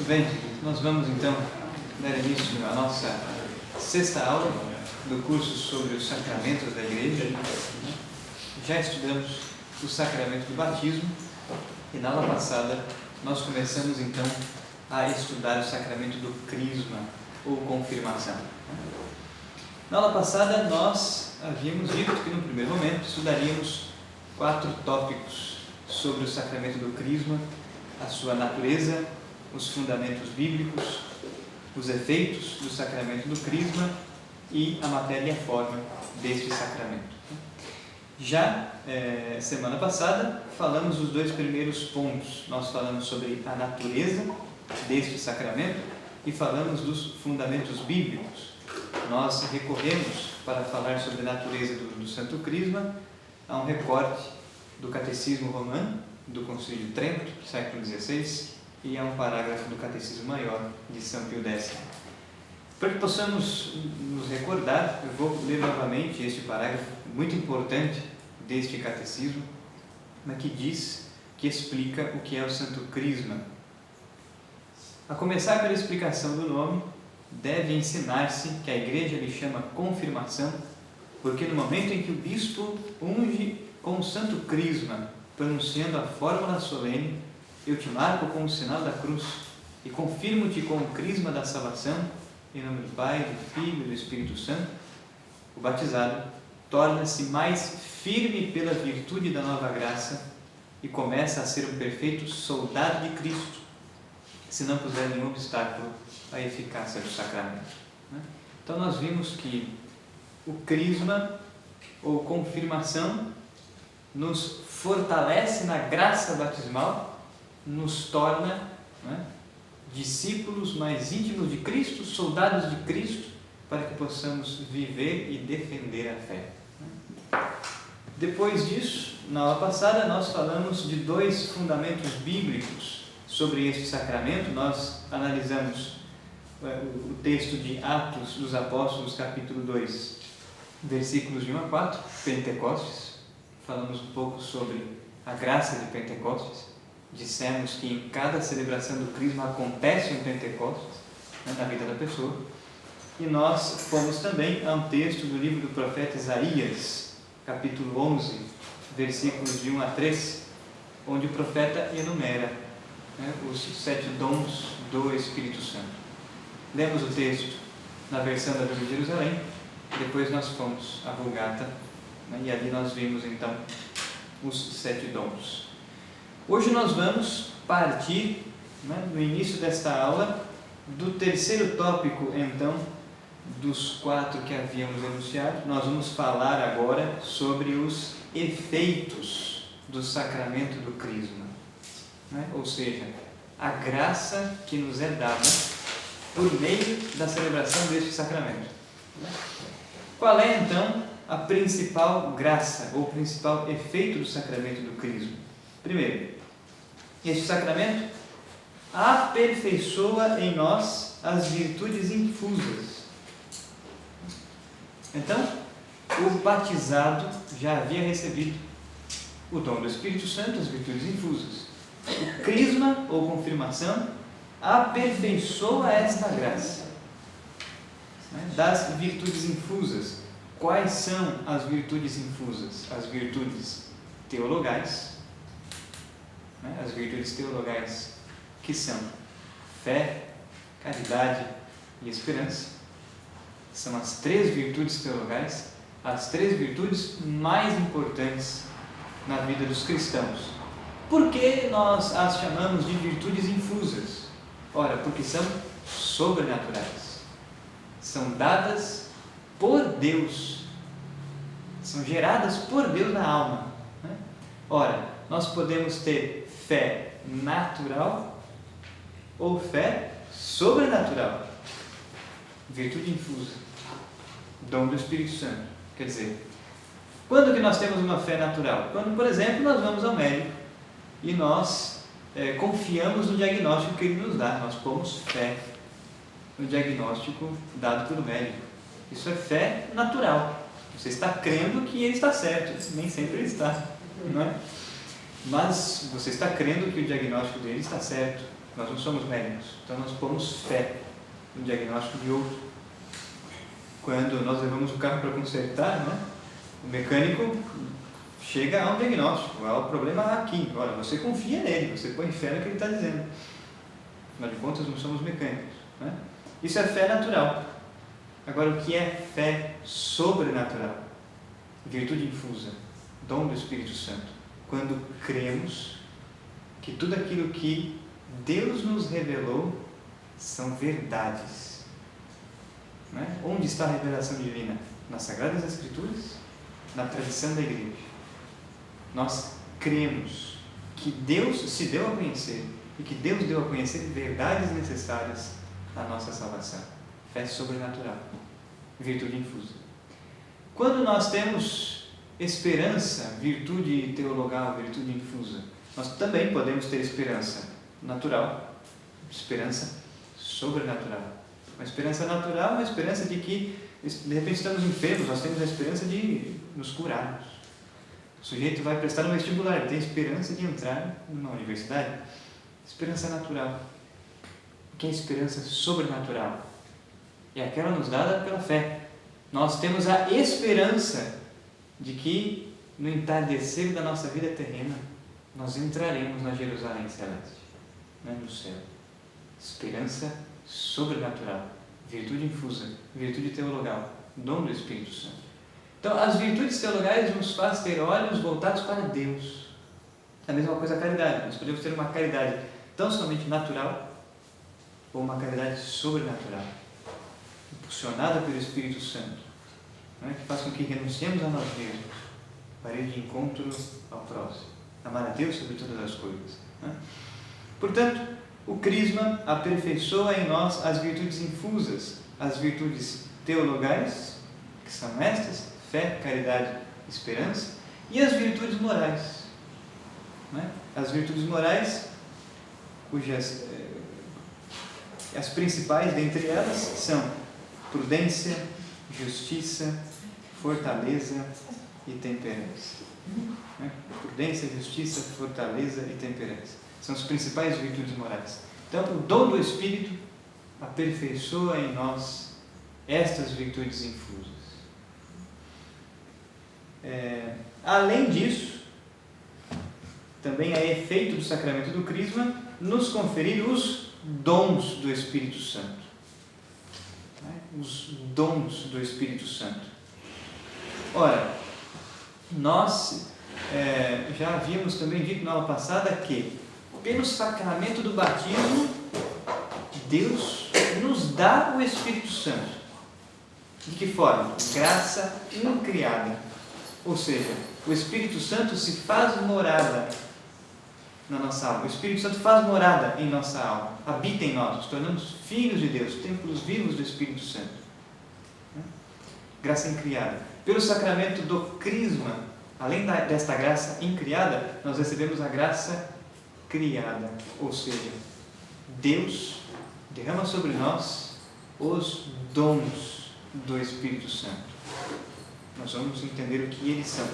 Muito bem, nós vamos então dar início à nossa sexta aula do curso sobre os sacramentos da Igreja. Já estudamos o sacramento do batismo e na aula passada nós começamos então a estudar o sacramento do crisma ou confirmação. Na aula passada nós havíamos dito que no primeiro momento estudaríamos 4 tópicos sobre o sacramento do crisma: a sua natureza, os fundamentos bíblicos, os efeitos do sacramento do crisma e a matéria e a forma deste sacramento. Já semana passada falamos os 2 primeiros pontos. Nós falamos sobre a natureza deste sacramento e falamos dos fundamentos bíblicos. Nós recorremos, para falar sobre a natureza do Santo Crisma, a um recorte do Catecismo Romano, do Concílio de Trento, século XVI, e a um parágrafo do Catecismo Maior de São Pio X. Para que possamos nos recordar, eu vou ler novamente este parágrafo muito importante deste Catecismo, que explica o que é o Santo Crisma. A começar pela explicação do nome, deve ensinar-se que a Igreja lhe chama confirmação, porque no momento em que o bispo unge com o Santo Crisma, pronunciando a fórmula solene, eu te marco com o sinal da cruz e confirmo-te com o crisma da salvação, em nome do Pai, do Filho e do Espírito Santo, o batizado torna-se mais firme pela virtude da nova graça e começa a ser um perfeito soldado de Cristo, se não puser nenhum obstáculo à eficácia do sacramento. Então nós vimos que o crisma ou confirmação nos fortalece na graça batismal, nos torna discípulos mais íntimos de Cristo, soldados de Cristo, para que possamos viver e defender a fé. Depois disso, na aula passada, nós falamos de 2 fundamentos bíblicos sobre este sacramento. Nós analisamos o texto de Atos dos Apóstolos, capítulo 2, versículos de 1 a 4, Pentecostes. Falamos um pouco sobre a graça de Pentecostes. Dissemos que em cada celebração do crisma acontece um Pentecostes na vida da pessoa. E nós fomos também a um texto do livro do profeta Isaías, capítulo 11, versículos de 1 a 3, onde o profeta enumera os 7 dons do Espírito Santo. Lemos o texto na versão da Bíblia de Jerusalém, depois nós fomos à Vulgata, e ali nós vimos então os 7 dons. Hoje nós vamos partir, no início desta aula, do terceiro tópico, então, dos 4 que havíamos enunciado. Nós vamos falar agora sobre os efeitos do sacramento do crisma, ou seja, a graça que nos é dada por meio da celebração deste sacramento. Qual é, então, a principal graça ou o principal efeito do sacramento do crisma? Primeiro, este sacramento aperfeiçoa em nós as virtudes infusas. Então, o batizado já havia recebido o dom do Espírito Santo, as virtudes infusas. O crisma ou confirmação aperfeiçoa esta graça das virtudes infusas. Quais são as virtudes infusas? As virtudes teologais. As virtudes teologais, que são fé, caridade e esperança. São as 3 virtudes teologais, as 3 virtudes mais importantes na vida dos cristãos. Por que nós as chamamos de virtudes infusas? Ora, porque são sobrenaturais. São dadas por Deus. São geradas por Deus na alma. Ora, nós podemos ter fé natural ou fé sobrenatural. Virtude infusa. Dom do Espírito Santo. Quer dizer, quando que nós temos uma fé natural? Quando, por exemplo, nós vamos ao médico e nós confiamos no diagnóstico que ele nos dá. Nós pomos fé no diagnóstico dado pelo médico. Isso é fé natural. Você está crendo que ele está certo. Nem sempre ele está, não é? Mas você está crendo que o diagnóstico dele está certo. Nós não somos médicos, então nós pomos fé no diagnóstico de outro. Quando nós levamos o carro para consertar, né, o mecânico chega a um diagnóstico, o problema aqui. Olha, você confia nele, você põe fé no que ele está dizendo. Afinal de contas, não somos mecânicos, né? Isso é fé natural. Agora, o que é fé sobrenatural? Virtude infusa, dom do Espírito Santo. Quando cremos que tudo aquilo que Deus nos revelou são verdades. Né? Onde está a revelação divina? Nas Sagradas Escrituras, na tradição da Igreja. Nós cremos que Deus se deu a conhecer e que Deus deu a conhecer verdades necessárias à nossa salvação. Fé sobrenatural, virtude infusa. Quando nós temos esperança, virtude teologal, virtude infusa, nós também podemos ter esperança natural, esperança sobrenatural. Uma esperança natural, uma esperança de que, de repente, estamos enfermos, nós temos a esperança de nos curarmos. O sujeito vai prestar no vestibular, ele tem esperança de entrar numa universidade. Esperança natural. O que é esperança sobrenatural? É aquela nos dada pela fé. Nós temos a esperança de que, no entardecer da nossa vida terrena, nós entraremos na Jerusalém celeste, né, no céu. Esperança sobrenatural, virtude infusa, virtude teologal, dom do Espírito Santo. Então, as virtudes teologais nos fazem ter olhos voltados para Deus. A mesma coisa a caridade. Nós podemos ter uma caridade tão somente natural ou uma caridade sobrenatural, impulsionada pelo Espírito Santo, né, que faz com que renunciemos a nós mesmos para ir de encontro ao próximo, amar a Deus sobre todas as coisas. Né? Portanto, o Crisma aperfeiçoa em nós as virtudes infusas, as virtudes teologais, que são estas: fé, caridade, esperança, e as virtudes morais. Né? As virtudes morais, cujas as principais dentre elas são prudência, justiça, fortaleza e temperança. Né? Prudência, justiça, fortaleza e temperança são as principais virtudes morais. Então, o dom do Espírito aperfeiçoa em nós estas virtudes infusas. Além disso, também é efeito do sacramento do Crisma nos conferir os dons do Espírito Santo. Os dons do Espírito Santo. Ora, nós já havíamos também dito na aula passada que, pelo sacramento do batismo, Deus nos dá o Espírito Santo. De que forma? Graça incriada. Ou seja, o Espírito Santo se faz morada na nossa alma. O Espírito Santo faz morada em nossa alma, habita em nós, nos tornamos filhos de Deus, templos vivos do Espírito Santo. Graça incriada. Pelo sacramento do Crisma, além desta graça incriada, nós recebemos a graça criada, ou seja, Deus derrama sobre nós os dons do Espírito Santo. Nós vamos entender o que eles são.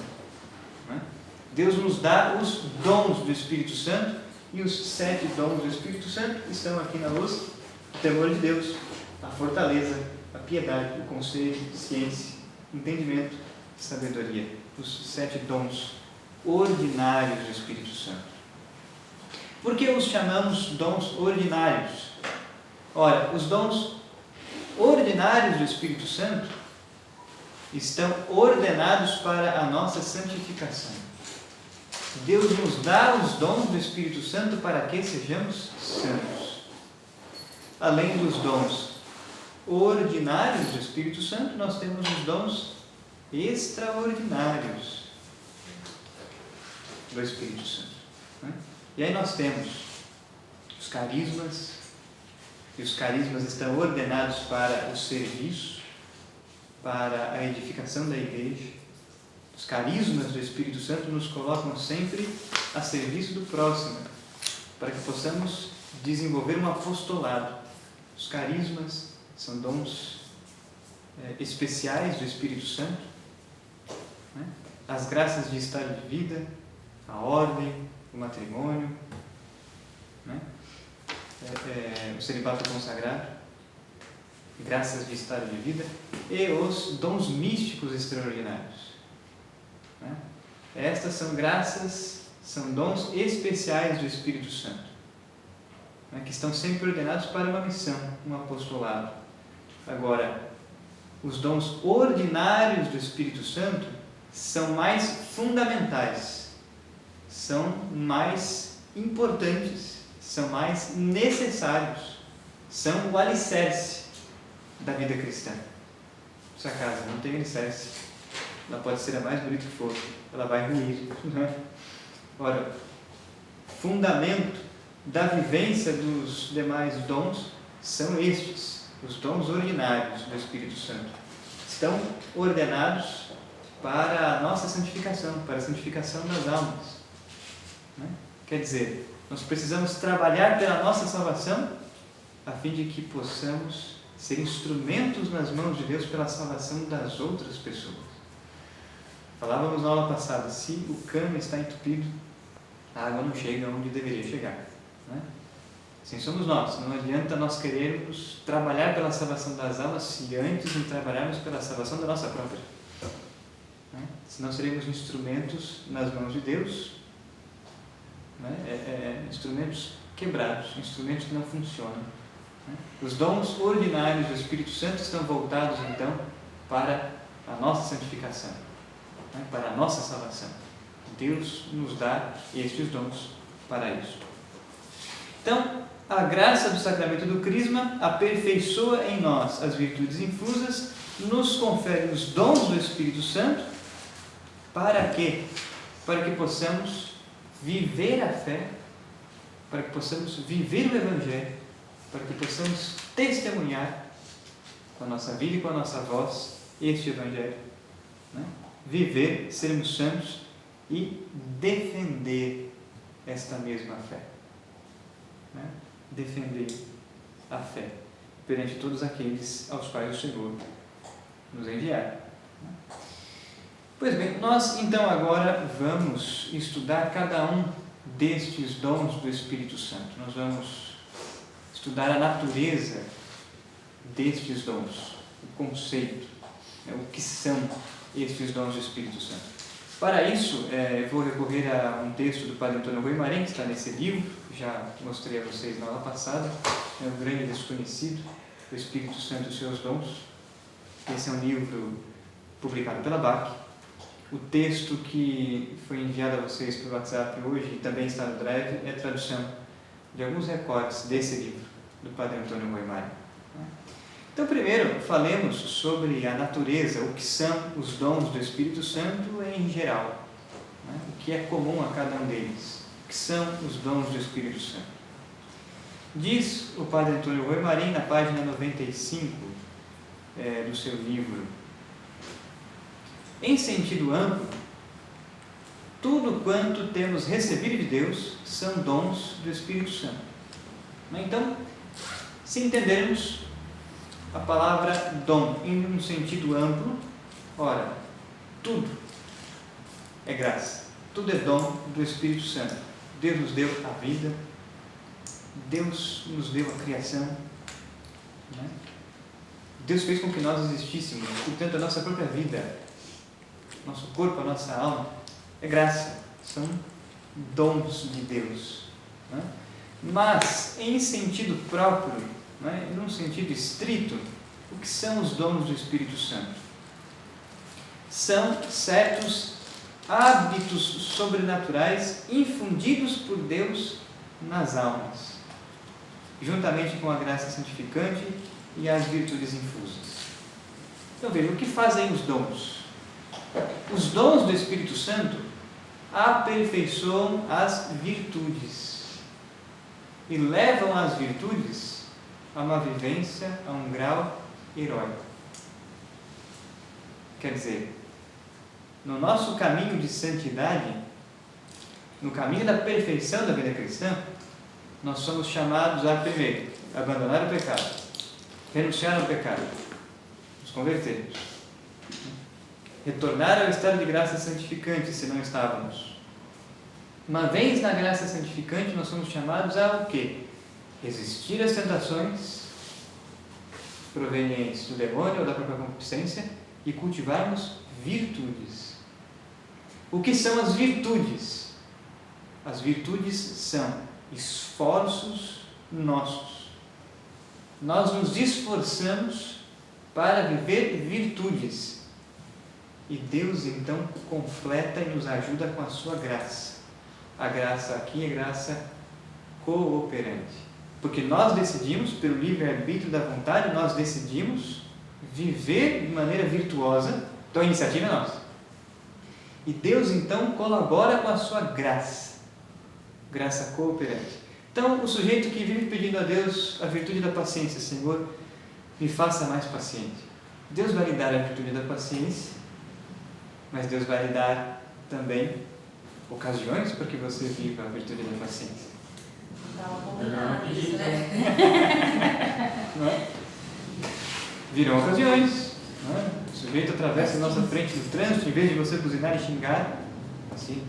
Né? Deus nos dá os dons do Espírito Santo, e os 7 dons do Espírito Santo estão aqui na luz: o temor de Deus, a fortaleza, a piedade, o conselho, ciência, entendimento, sabedoria. Os 7 dons ordinários do Espírito Santo. Por que os chamamos dons ordinários? Ora, os dons ordinários do Espírito Santo estão ordenados para a nossa santificação. Deus nos dá os dons do Espírito Santo para que sejamos santos. Além dos dons ordinários do Espírito Santo, nós temos os dons extraordinários do Espírito Santo. Né? E aí nós temos os carismas, e os carismas estão ordenados para o serviço, para a edificação da igreja. Os carismas do Espírito Santo nos colocam sempre a serviço do próximo, para que possamos desenvolver um apostolado. Os carismas são dons especiais do Espírito Santo, né? As graças de estado de vida, a ordem, o matrimônio, né? o celibato consagrado, graças de estado de vida, e os dons místicos extraordinários. Né? Estas são graças, são dons especiais do Espírito Santo, né? Que estão sempre ordenados para uma missão, um apostolado. Agora, os dons ordinários do Espírito Santo são mais fundamentais, são mais importantes, são mais necessários, são o alicerce da vida cristã. Se a casa não tem alicerce, ela pode ser a mais bonita que for, ela vai ruir. Né? Ora, fundamento da vivência dos demais dons são estes, os dons ordinários do Espírito Santo. Estão ordenados para a nossa santificação, para a santificação das almas. Né? Quer dizer, nós precisamos trabalhar pela nossa salvação a fim de que possamos ser instrumentos nas mãos de Deus pela salvação das outras pessoas. Falávamos na aula passada, se o cano está entupido, a água não chega onde deveria chegar. Né? Assim somos nós. Não adianta nós querermos trabalhar pela salvação das almas se antes não trabalharmos pela salvação da nossa própria. Né? Senão seremos instrumentos nas mãos de Deus, né? Instrumentos quebrados, instrumentos que não funcionam. Né? Os dons ordinários do Espírito Santo estão voltados então para a nossa santificação, né? Para a nossa salvação. Deus nos dá estes dons para isso. Então, a graça do sacramento do Crisma aperfeiçoa em nós as virtudes infusas, nos confere os dons do Espírito Santo, para quê? Para que possamos viver a fé, para que possamos viver o Evangelho, para que possamos testemunhar com a nossa vida e com a nossa voz este Evangelho. Né? Viver, sermos santos e defender esta mesma fé. Né? Defender a fé perante todos aqueles aos quais o Senhor nos enviar. Pois bem, nós então agora vamos estudar cada um destes dons do Espírito Santo. Nós vamos estudar a natureza destes dons, o conceito, né, o que são estes dons do Espírito Santo. Para isso, eu vou recorrer a um texto do Padre Antônio Guimarães, que está nesse livro, já mostrei a vocês na aula passada, é o grande desconhecido, o Espírito Santo e os seus dons. Esse é um livro publicado pela BAC. O texto que foi enviado a vocês pelo WhatsApp hoje e também está no Drive é a tradução de alguns recortes desse livro, do Padre Antônio Guimarães. Então, primeiro, falemos sobre a natureza, o que são os dons do Espírito Santo em geral, né? O que é comum a cada um deles, o que são os dons do Espírito Santo. Diz o Padre Antônio Guimarães, na página 95 do seu livro: em sentido amplo, tudo quanto temos recebido de Deus são dons do Espírito Santo. Então, se entendermos a palavra dom em um sentido amplo, ora, tudo é graça, tudo é dom do Espírito Santo. Deus nos deu a vida, Deus nos deu a criação, né? Deus fez com que nós existíssemos, portanto a nossa própria vida, nosso corpo, a nossa alma, é graça, são dons de Deus, né? Mas, em sentido próprio, né, num sentido estrito, o que são os dons do Espírito Santo? São certos hábitos sobrenaturais infundidos por Deus nas almas, juntamente com a graça santificante e as virtudes infusas. Então veja, o que fazem os dons? Os dons do Espírito Santo aperfeiçoam as virtudes e levam as virtudes a uma vivência, a um grau heróico. Quer dizer, no nosso caminho de santidade, no caminho da perfeição da vida cristã, nós somos chamados a, primeiro, abandonar o pecado, renunciar ao pecado, nos convertermos, retornar ao estado de graça santificante, se não estávamos. Uma vez na graça santificante, nós somos chamados a o quê? resistir às tentações provenientes do demônio ou da própria concupiscência e cultivarmos virtudes. O que são as virtudes? As virtudes são esforços nossos. Nós nos esforçamos para viver virtudes. E Deus então completa e nos ajuda com a sua graça. A graça aqui é graça cooperante. Porque nós decidimos, pelo livre-arbítrio da vontade, nós decidimos viver de maneira virtuosa. Então a iniciativa é nossa. E Deus então colabora com a sua graça. Graça cooperante. Então o sujeito que vive pedindo a Deus a virtude da paciência, Senhor, me faça mais paciente. Deus vai lhe dar a virtude da paciência, mas Deus vai lhe dar também ocasiões para que você viva a virtude da paciência. Estava combinado isso, né? Não é? Virão ocasiões. Não é? O sujeito atravessa a nossa frente no trânsito, em vez de você buzinar e xingar, paciente.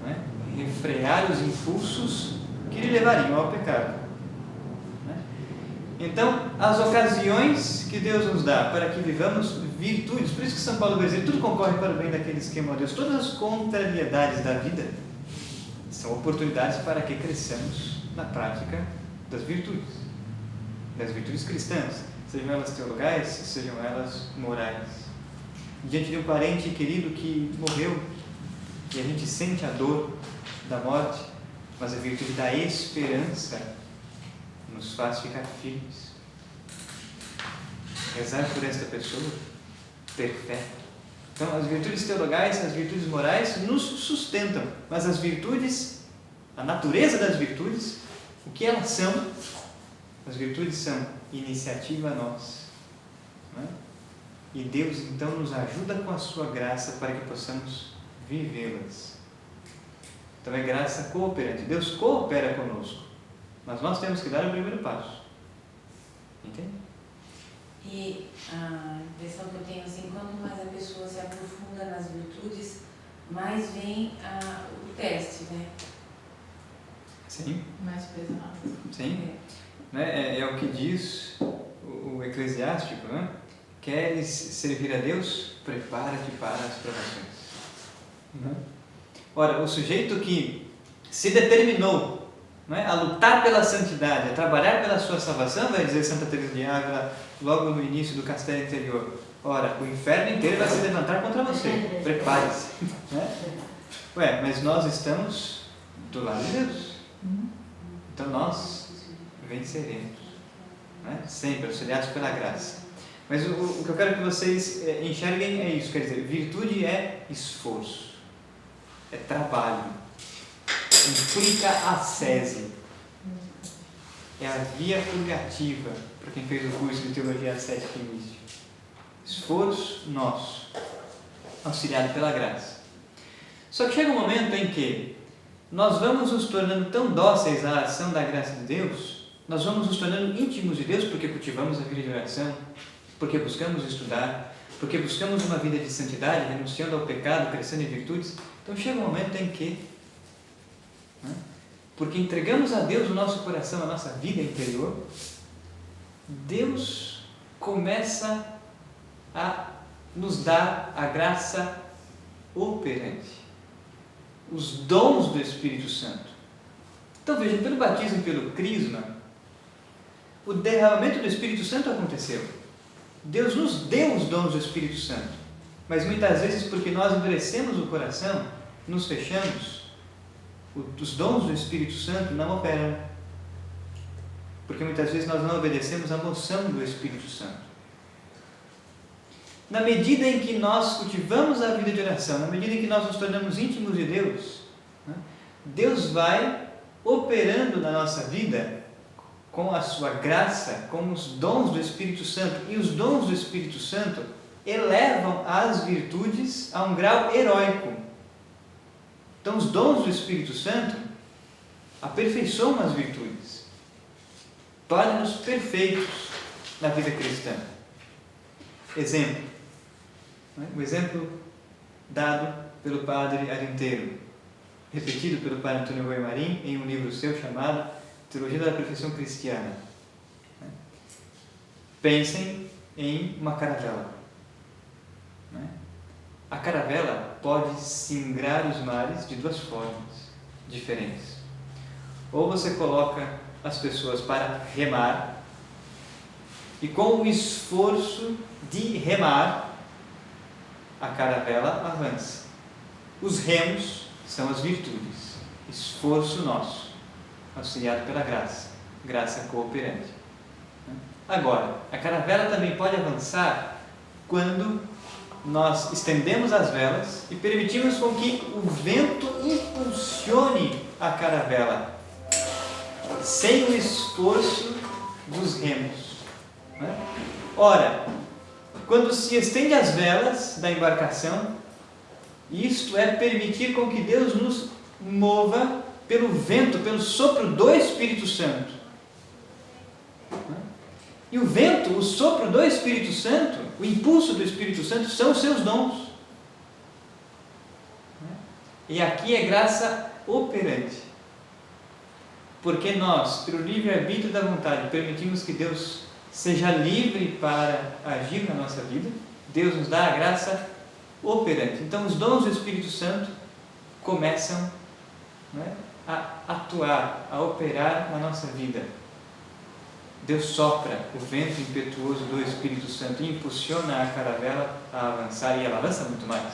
Não é? Refrear os impulsos que lhe levariam ao pecado. Não é? Então, as ocasiões que Deus nos dá para que vivamos virtudes, por isso que São Paulo vai dizer, tudo concorre para o bem daqueles que amam a Deus. Todas as contrariedades da vida são oportunidades para que cresçamos na prática das virtudes cristãs, sejam elas teologais, sejam elas morais. Diante de um parente querido que morreu, e a gente sente a dor da morte, mas a virtude da esperança nos faz ficar firmes. Rezar por esta pessoa, ter fé. Então, as virtudes teologais, as virtudes morais nos sustentam, mas as virtudes, a natureza das virtudes, o que elas são? As virtudes são iniciativa nossa. Não é? E Deus, então, nos ajuda com a sua graça para que possamos vivê-las. Então, é graça cooperante. Deus coopera conosco, mas nós temos que dar o primeiro passo. Entende? E a impressão que eu tenho, assim, quanto mais a pessoa se aprofunda nas virtudes, mais vem o teste, né? Sim. Mais pesado. Sim. É o que diz o Eclesiástico, né? Queres servir a Deus? Prepara-te para as provações. Uhum. Ora, o sujeito que se determinou, não é, a lutar pela santidade, a trabalhar pela sua salvação, vai dizer Santa Teresa de Ávila, logo no início do Castelo Interior, ora, o inferno inteiro vai se levantar contra você, prepare-se. Né? Mas nós estamos do lado de Deus, então nós venceremos, né? Sempre auxiliados pela graça. Mas o que eu quero que vocês enxerguem é isso, quer dizer, virtude é esforço, é trabalho, implica ascese, é a via purgativa para quem fez o curso de Teologia Ascética e Mística. Esforço nosso, auxiliado pela graça. Só que chega um momento em que nós vamos nos tornando tão dóceis à ação da graça de Deus, nós vamos nos tornando íntimos de Deus porque cultivamos a vida de oração, porque buscamos estudar, porque buscamos uma vida de santidade, renunciando ao pecado, crescendo em virtudes. Então chega um momento em que, né, porque entregamos a Deus o nosso coração, a nossa vida interior, Deus começa a nos dar a graça operante, os dons do Espírito Santo. Então veja, pelo batismo e pelo crisma, o derramamento do Espírito Santo aconteceu. Deus nos deu os dons do Espírito Santo, mas muitas vezes porque nós endurecemos o coração, nos fechamos, os dons do Espírito Santo não operam, porque muitas vezes nós não obedecemos à moção do Espírito Santo. Na medida em que nós cultivamos a vida de oração, na medida em que nós nos tornamos íntimos de Deus, né, Deus vai operando na nossa vida com a sua graça, com os dons do Espírito Santo. E os dons do Espírito Santo elevam as virtudes a um grau heróico. Então, os dons do Espírito Santo aperfeiçoam as virtudes, tornam-nos perfeitos na vida cristã. Exemplo. O exemplo dado pelo padre Arinteiro, repetido pelo padre Antônio Goimarim em um livro seu chamado teologia da perfeição cristiana. Pensem em uma caravela. A caravela pode singrar os mares de duas formas diferentes. Ou você coloca as pessoas para remar, e com o esforço de remar, a caravela avança. Os remos são as virtudes, esforço nosso, auxiliado pela graça, graça cooperante. Agora, a caravela também pode avançar quando nós estendemos as velas e permitimos com que o vento impulsione a caravela, sem o esforço dos remos. Ora, quando se estende as velas da embarcação, isto é permitir com que Deus nos mova pelo vento, pelo sopro do Espírito Santo. E o vento, o sopro do Espírito Santo, o impulso do Espírito Santo são os seus dons. E aqui é graça operante. Porque nós, pelo livre-arbítrio da vontade, permitimos que Deus seja livre para agir na nossa vida. Deus nos dá a graça operante. Então, os dons do Espírito Santo começam a atuar, a operar na nossa vida. Deus sopra o vento impetuoso do Espírito Santo e impulsiona a caravela a avançar, e ela avança muito mais.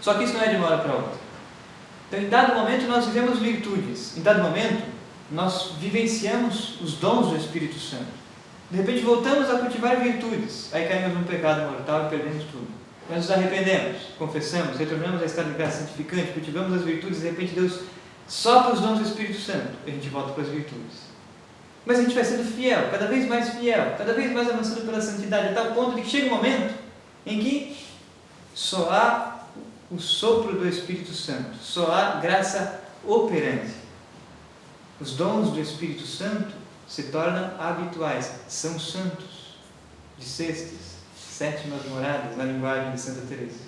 Só que isso não é de uma hora para outra. Então, em dado momento, nós vivemos virtudes. Em dado momento, nós vivenciamos os dons do Espírito Santo. De repente, voltamos a cultivar virtudes. Aí caímos num pecado mortal e perdemos tudo. Nós nos arrependemos, confessamos, retornamos a estado de graça santificante, cultivamos as virtudes, de repente Deus sopra os dons do Espírito Santo e a gente volta para as virtudes. Mas a gente vai sendo fiel, cada vez mais fiel, cada vez mais avançando pela santidade, a tal ponto de que chega um momento em que só há o sopro do Espírito Santo, só há graça operante. Os dons do Espírito Santo se tornam habituais, são santos, de sextas, sétimas moradas, na linguagem de Santa Teresa.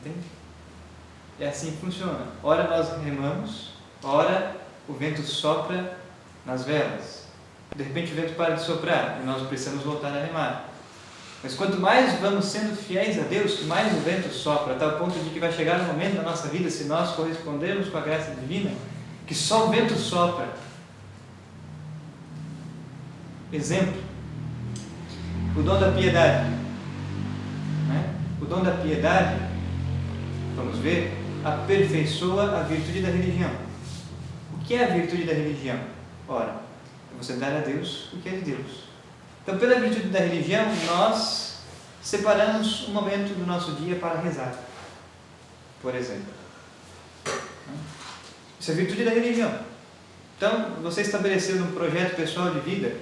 Entende? É assim que funciona. Ora nós remamos, ora o vento sopra nas velas. De repente o vento para de soprar e nós precisamos voltar a remar. Mas quanto mais vamos sendo fiéis a Deus, mais o vento sopra, a tal ponto de que vai chegar um momento da nossa vida, se nós correspondermos com a graça divina, que só o vento sopra. Exemplo, o dom da piedade. O dom da piedade, vamos ver, aperfeiçoa a virtude da religião. O que é a virtude da religião? Ora, é você dar a Deus o que é de Deus. Então, pela virtude da religião, nós separamos um momento do nosso dia para rezar, por exemplo. Isso é virtude da religião. Então, você estabeleceu um projeto pessoal de vida,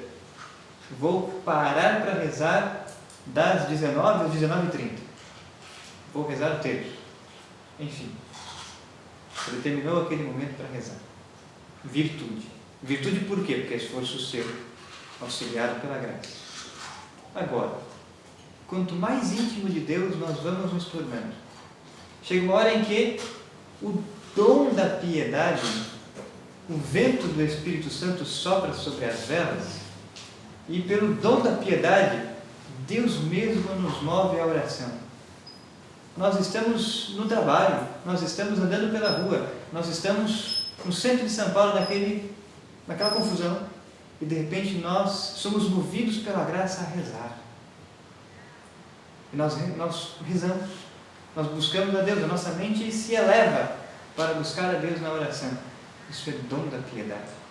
vou parar para rezar das 19 às 19h30. Vou rezar o terço. Enfim, você determinou aquele momento para rezar. Virtude. Virtude por quê? Porque é esforço seu, auxiliado pela graça. Agora, quanto mais íntimo de Deus nós vamos nos tornando, chega uma hora em que o dom da piedade, o vento do Espírito Santo sopra sobre as velas, e pelo dom da piedade, Deus mesmo nos move à oração. Nós estamos no trabalho, nós estamos andando pela rua, nós estamos no centro de São Paulo, naquela confusão, e de repente nós somos movidos pela graça a rezar. E nós rezamos, nós buscamos a Deus, a nossa mente se eleva para buscar a Deus na oração. Isso é dom da piedade.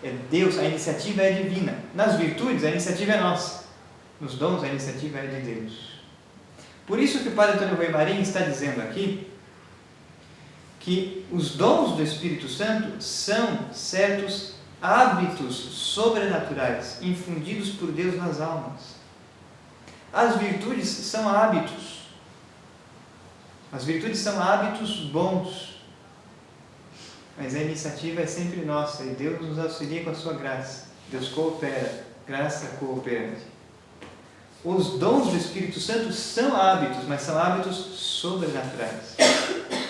É Deus, a iniciativa é divina. Nas virtudes, a iniciativa é nossa. Nos dons, a iniciativa é de Deus. Por isso que o Padre Antônio Rui Marinho está dizendo aqui que os dons do Espírito Santo são certos hábitos sobrenaturais infundidos por Deus nas almas. As virtudes são hábitos. As virtudes são hábitos bons. Mas a iniciativa é sempre nossa e Deus nos auxilia com a sua graça. Deus coopera, graça cooperante. Os dons do Espírito Santo são hábitos, mas são hábitos sobrenaturais.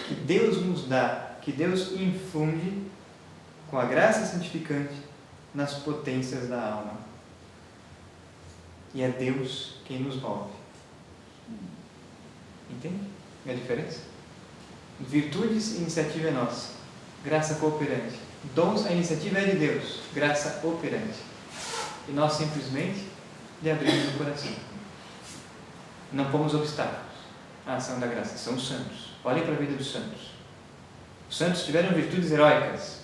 Que Deus nos dá, que Deus infunde com a graça santificante nas potências da alma. E é Deus quem nos move. Entende a diferença? Virtudes, a iniciativa é nossa. Graça cooperante. Dons, a iniciativa é de Deus. Graça operante. E nós simplesmente lhe abrimos o coração. Não pomos obstáculos à ação da graça. São os santos. Olhem para a vida dos santos. Os santos tiveram virtudes heróicas.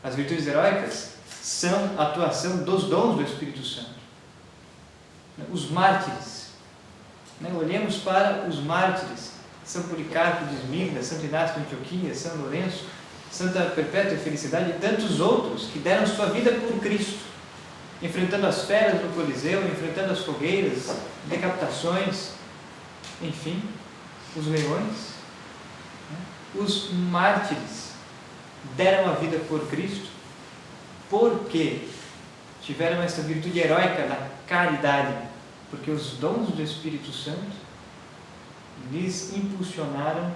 As virtudes heróicas são a atuação dos dons do Espírito Santo. Os mártires. Olhemos para os mártires. São Policarpo de Esmirna, Santo Inácio de Antioquia, São Lourenço, Santa Perpétua Felicidade e tantos outros que deram sua vida por Cristo, enfrentando as feras no Coliseu, enfrentando as fogueiras, decapitações, enfim, os leões. Os mártires deram a vida por Cristo porque tiveram essa virtude heróica da caridade, porque os dons do Espírito Santo lhes impulsionaram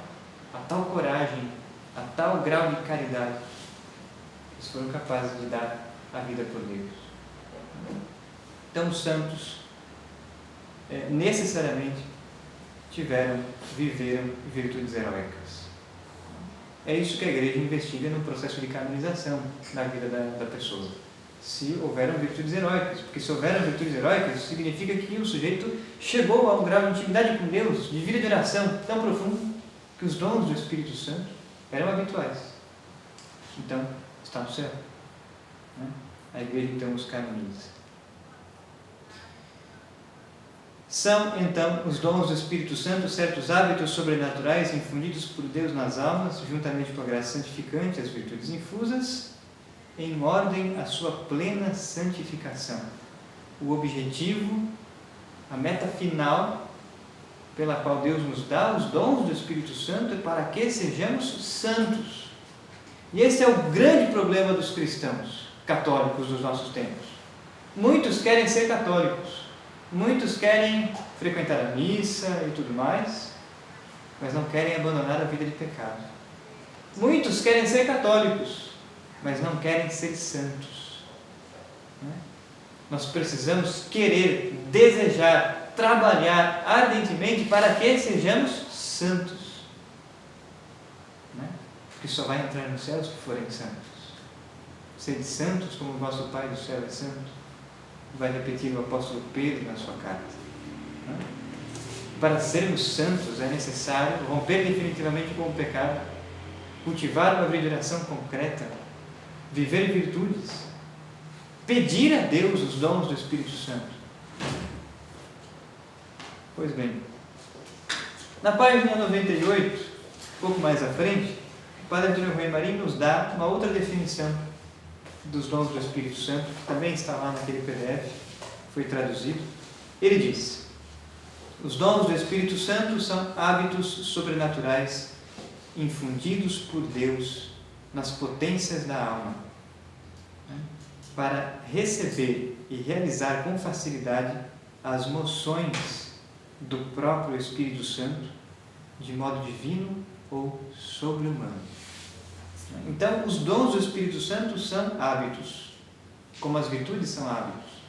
a tal coragem, a tal grau de caridade, que eles foram capazes de dar a vida por Deus. Então, os santos necessariamente viveram virtudes heróicas. É isso que a Igreja investiga no processo de canonização da vida da pessoa. Se houveram virtudes heróicas, porque se houveram virtudes heróicas, significa que o sujeito chegou a um grau de intimidade com Deus, de vida de oração tão profundo, que os dons do Espírito Santo eram habituais. Então, está no céu. A Igreja então os canoniza. São, então, os dons do Espírito Santo certos hábitos sobrenaturais infundidos por Deus nas almas, juntamente com a graça santificante, as virtudes infusas, em ordem à sua plena santificação. O objetivo, a meta final, pela qual Deus nos dá os dons do Espírito Santo, é para que sejamos santos. E esse é o grande problema dos cristãos católicos dos nossos tempos. Muitos querem ser católicos, muitos querem frequentar a missa e tudo mais, mas não querem abandonar a vida de pecado. Muitos querem ser católicos, mas não querem ser santos. Nós precisamos querer, desejar, trabalhar ardentemente para que sejamos santos. Porque só vai entrar no céu os que forem santos. Sede santos como o vosso Pai do céu é santo. Vai repetir o apóstolo Pedro na sua carta. Para sermos santos é necessário romper definitivamente com o pecado, cultivar uma vida de oração concreta, viver virtudes, pedir a Deus os dons do Espírito Santo. Pois bem, na página 98, um pouco mais à frente, o Padre Antônio Rui Marinho nos dá uma outra definição dos dons do Espírito Santo, que também está lá naquele PDF, foi traduzido. Ele diz: os dons do Espírito Santo são hábitos sobrenaturais infundidos por Deus nas potências da alma, para receber e realizar com facilidade as moções do próprio Espírito Santo, de modo divino ou sobre-humano. Então, os dons do Espírito Santo são hábitos, como as virtudes são hábitos.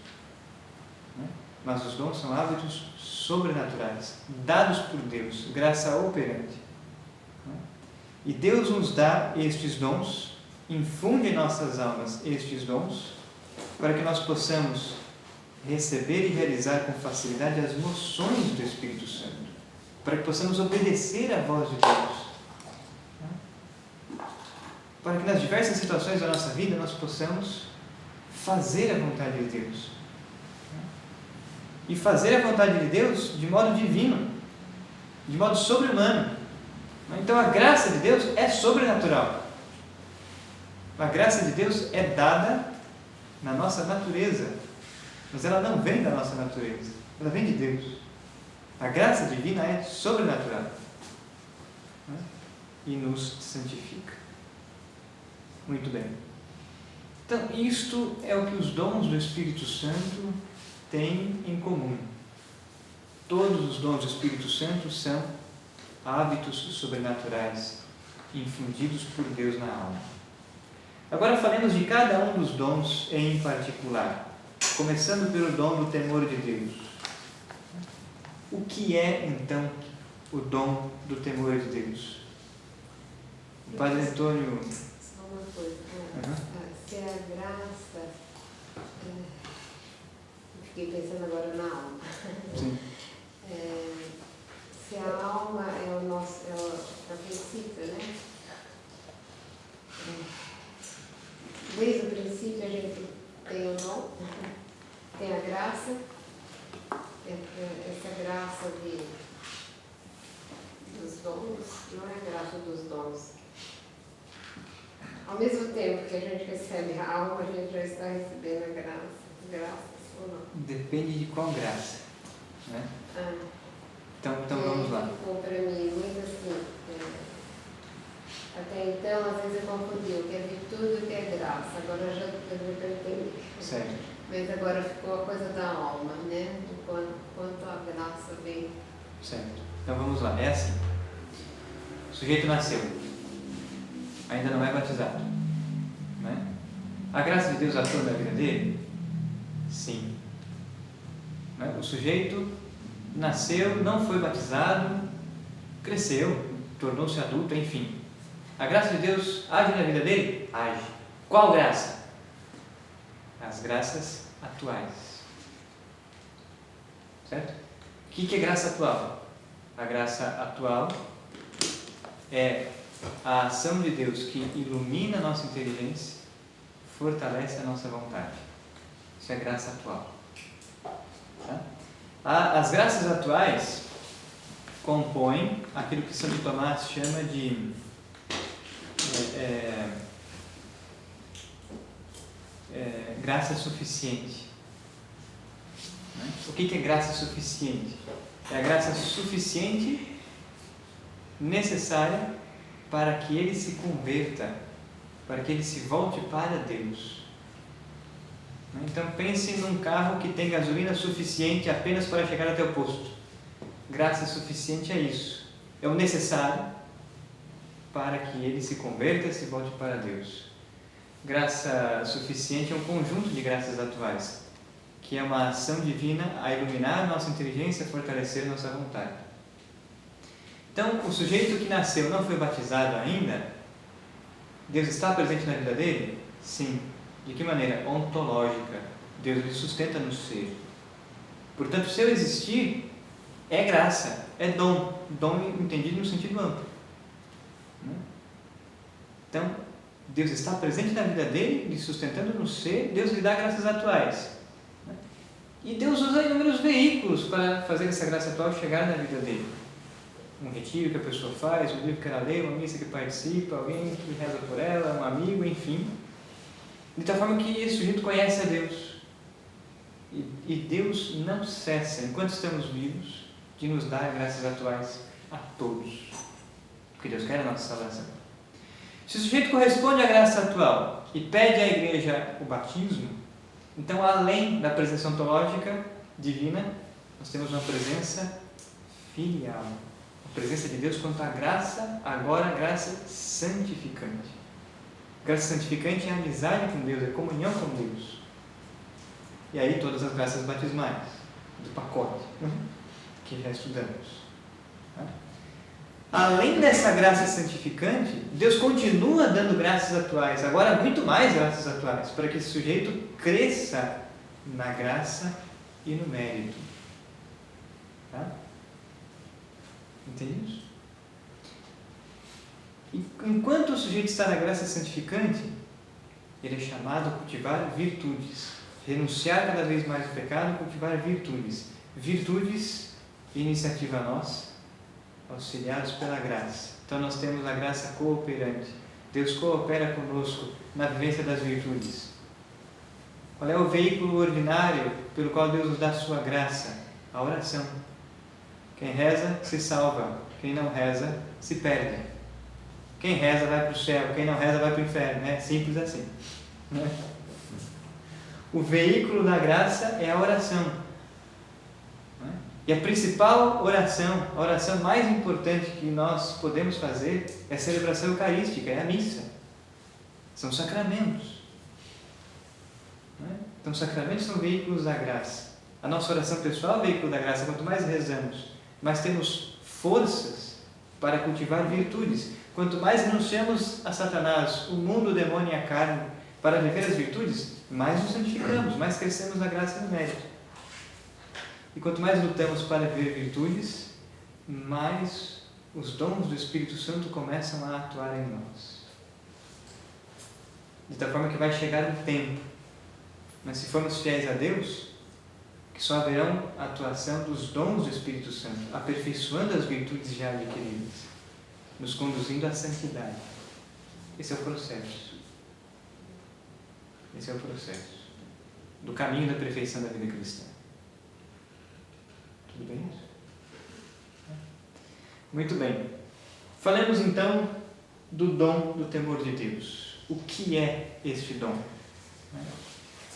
Mas os dons são hábitos sobrenaturais, dados por Deus, graça operante. E Deus nos dá estes dons, infunde em nossas almas estes dons, para que nós possamos receber e realizar com facilidade as moções do Espírito Santo, para que possamos obedecer à voz de Deus, para que nas diversas situações da nossa vida nós possamos fazer a vontade de Deus. E fazer a vontade de Deus de modo divino, de modo sobre-humano. Então a graça de Deus é sobrenatural. A graça de Deus é dada na nossa natureza, mas ela não vem da nossa natureza, ela vem de Deus. A graça divina é sobrenatural e nos santifica. Muito bem. Então, isto é o que os dons do Espírito Santo têm em comum. Todos os dons do Espírito Santo são hábitos sobrenaturais infundidos por Deus na alma. Agora falemos de cada um dos dons em particular, começando pelo dom do temor de Deus. O que é, então, o dom do temor de Deus? O Padre Antônio... Só uma coisa. Se a graça... fiquei pensando agora na alma. Sim. Se a alma é o princípio, né? Desde o princípio a gente tem o dom, tem a graça, essa graça dos dons, não é a graça dos dons. Ao mesmo tempo que a gente recebe a alma, a gente já está recebendo a graça. Graças ou não? Depende de qual graça, né? Então vamos lá. Ficou para mim muito assim. Até então, às vezes eu confundi o que é virtude e o que é graça. Agora já entendi. Certo. Mas agora ficou a coisa da alma, né? Quanto a graça vem. Certo. Então vamos lá. É assim. O sujeito nasceu. Ainda não é batizado. Né? A graça de Deus atua na vida dele? Sim. Né? O sujeito nasceu, não foi batizado, cresceu, tornou-se adulto, enfim. A graça de Deus age na vida dele? Age. Qual graça? As graças atuais. Certo? O que é graça atual? A graça atual é a ação de Deus que ilumina a nossa inteligência, fortalece a nossa vontade. Isso é graça atual. Tá? As graças atuais compõem aquilo que Santo Tomás chama de graça suficiente. Né? O que é graça suficiente? É a graça suficiente necessária para que ele se converta, para que ele se volte para Deus. Então pense num carro que tem gasolina suficiente apenas para chegar até o posto. Graça suficiente é isso. É o necessário para que ele se converta e se volte para Deus. Graça suficiente é um conjunto de graças atuais, que é uma ação divina a iluminar a nossa inteligência e fortalecer a nossa vontade. Então, o sujeito que nasceu não foi batizado ainda, Deus está presente na vida dele? Sim. De que maneira? Ontológica. Deus lhe sustenta no ser. Portanto, seu existir é graça, é dom. Dom entendido no sentido amplo. Então, Deus está presente na vida dele, lhe sustentando no ser, Deus lhe dá graças atuais. E Deus usa inúmeros veículos para fazer essa graça atual chegar na vida dele. Um retiro que a pessoa faz, um livro que ela lê, uma missa que participa, alguém que reza por ela, um amigo, enfim. De tal forma que esse sujeito conhece a Deus. E Deus não cessa, enquanto estamos vivos, de nos dar graças atuais a todos. Porque Deus quer a nossa salvação. Se o sujeito corresponde à graça atual e pede à igreja o batismo, então, além da presença ontológica divina, nós temos uma presença filial. A presença de Deus quanto à graça, agora a graça santificante. Graça santificante é a amizade com Deus, é a comunhão com Deus. E aí todas as graças batismais, do pacote, que já estudamos. Além dessa graça santificante, Deus continua dando graças atuais, agora muito mais graças atuais, para que esse sujeito cresça na graça e no mérito. Tá? Entende? E enquanto o sujeito está na graça santificante, ele é chamado a cultivar virtudes, renunciar cada vez mais ao pecado e cultivar virtudes. Virtudes, iniciativa nossa, auxiliados pela graça. Então nós temos a graça cooperante. Deus coopera conosco na vivência das virtudes. Qual é o veículo ordinário pelo qual Deus nos dá a sua graça? A oração. Quem reza se salva, quem não reza se perde. Quem reza vai para o céu, quem não reza vai para o inferno, né? Simples assim. Né? O veículo da graça é a oração. E a principal oração, a oração mais importante que nós podemos fazer é a celebração eucarística, é a missa. São sacramentos. Então, sacramentos são veículos da graça. A nossa oração pessoal é veículo da graça. Quanto mais rezamos, mais temos forças para cultivar virtudes. Quanto mais renunciamos a Satanás, o mundo, o demônio e a carne, para viver as virtudes, mais nos santificamos, mais crescemos na graça e no mérito. E quanto mais lutamos para viver virtudes, mais os dons do Espírito Santo começam a atuar em nós. De tal forma que vai chegar um tempo, mas se formos fiéis a Deus, que só haverão a atuação dos dons do Espírito Santo, aperfeiçoando as virtudes já adquiridas, nos conduzindo à santidade. Esse é o processo. Esse é o processo do caminho da perfeição da vida cristã. Tudo bem isso? Muito bem. Falemos então do dom do temor de Deus. O que é este dom?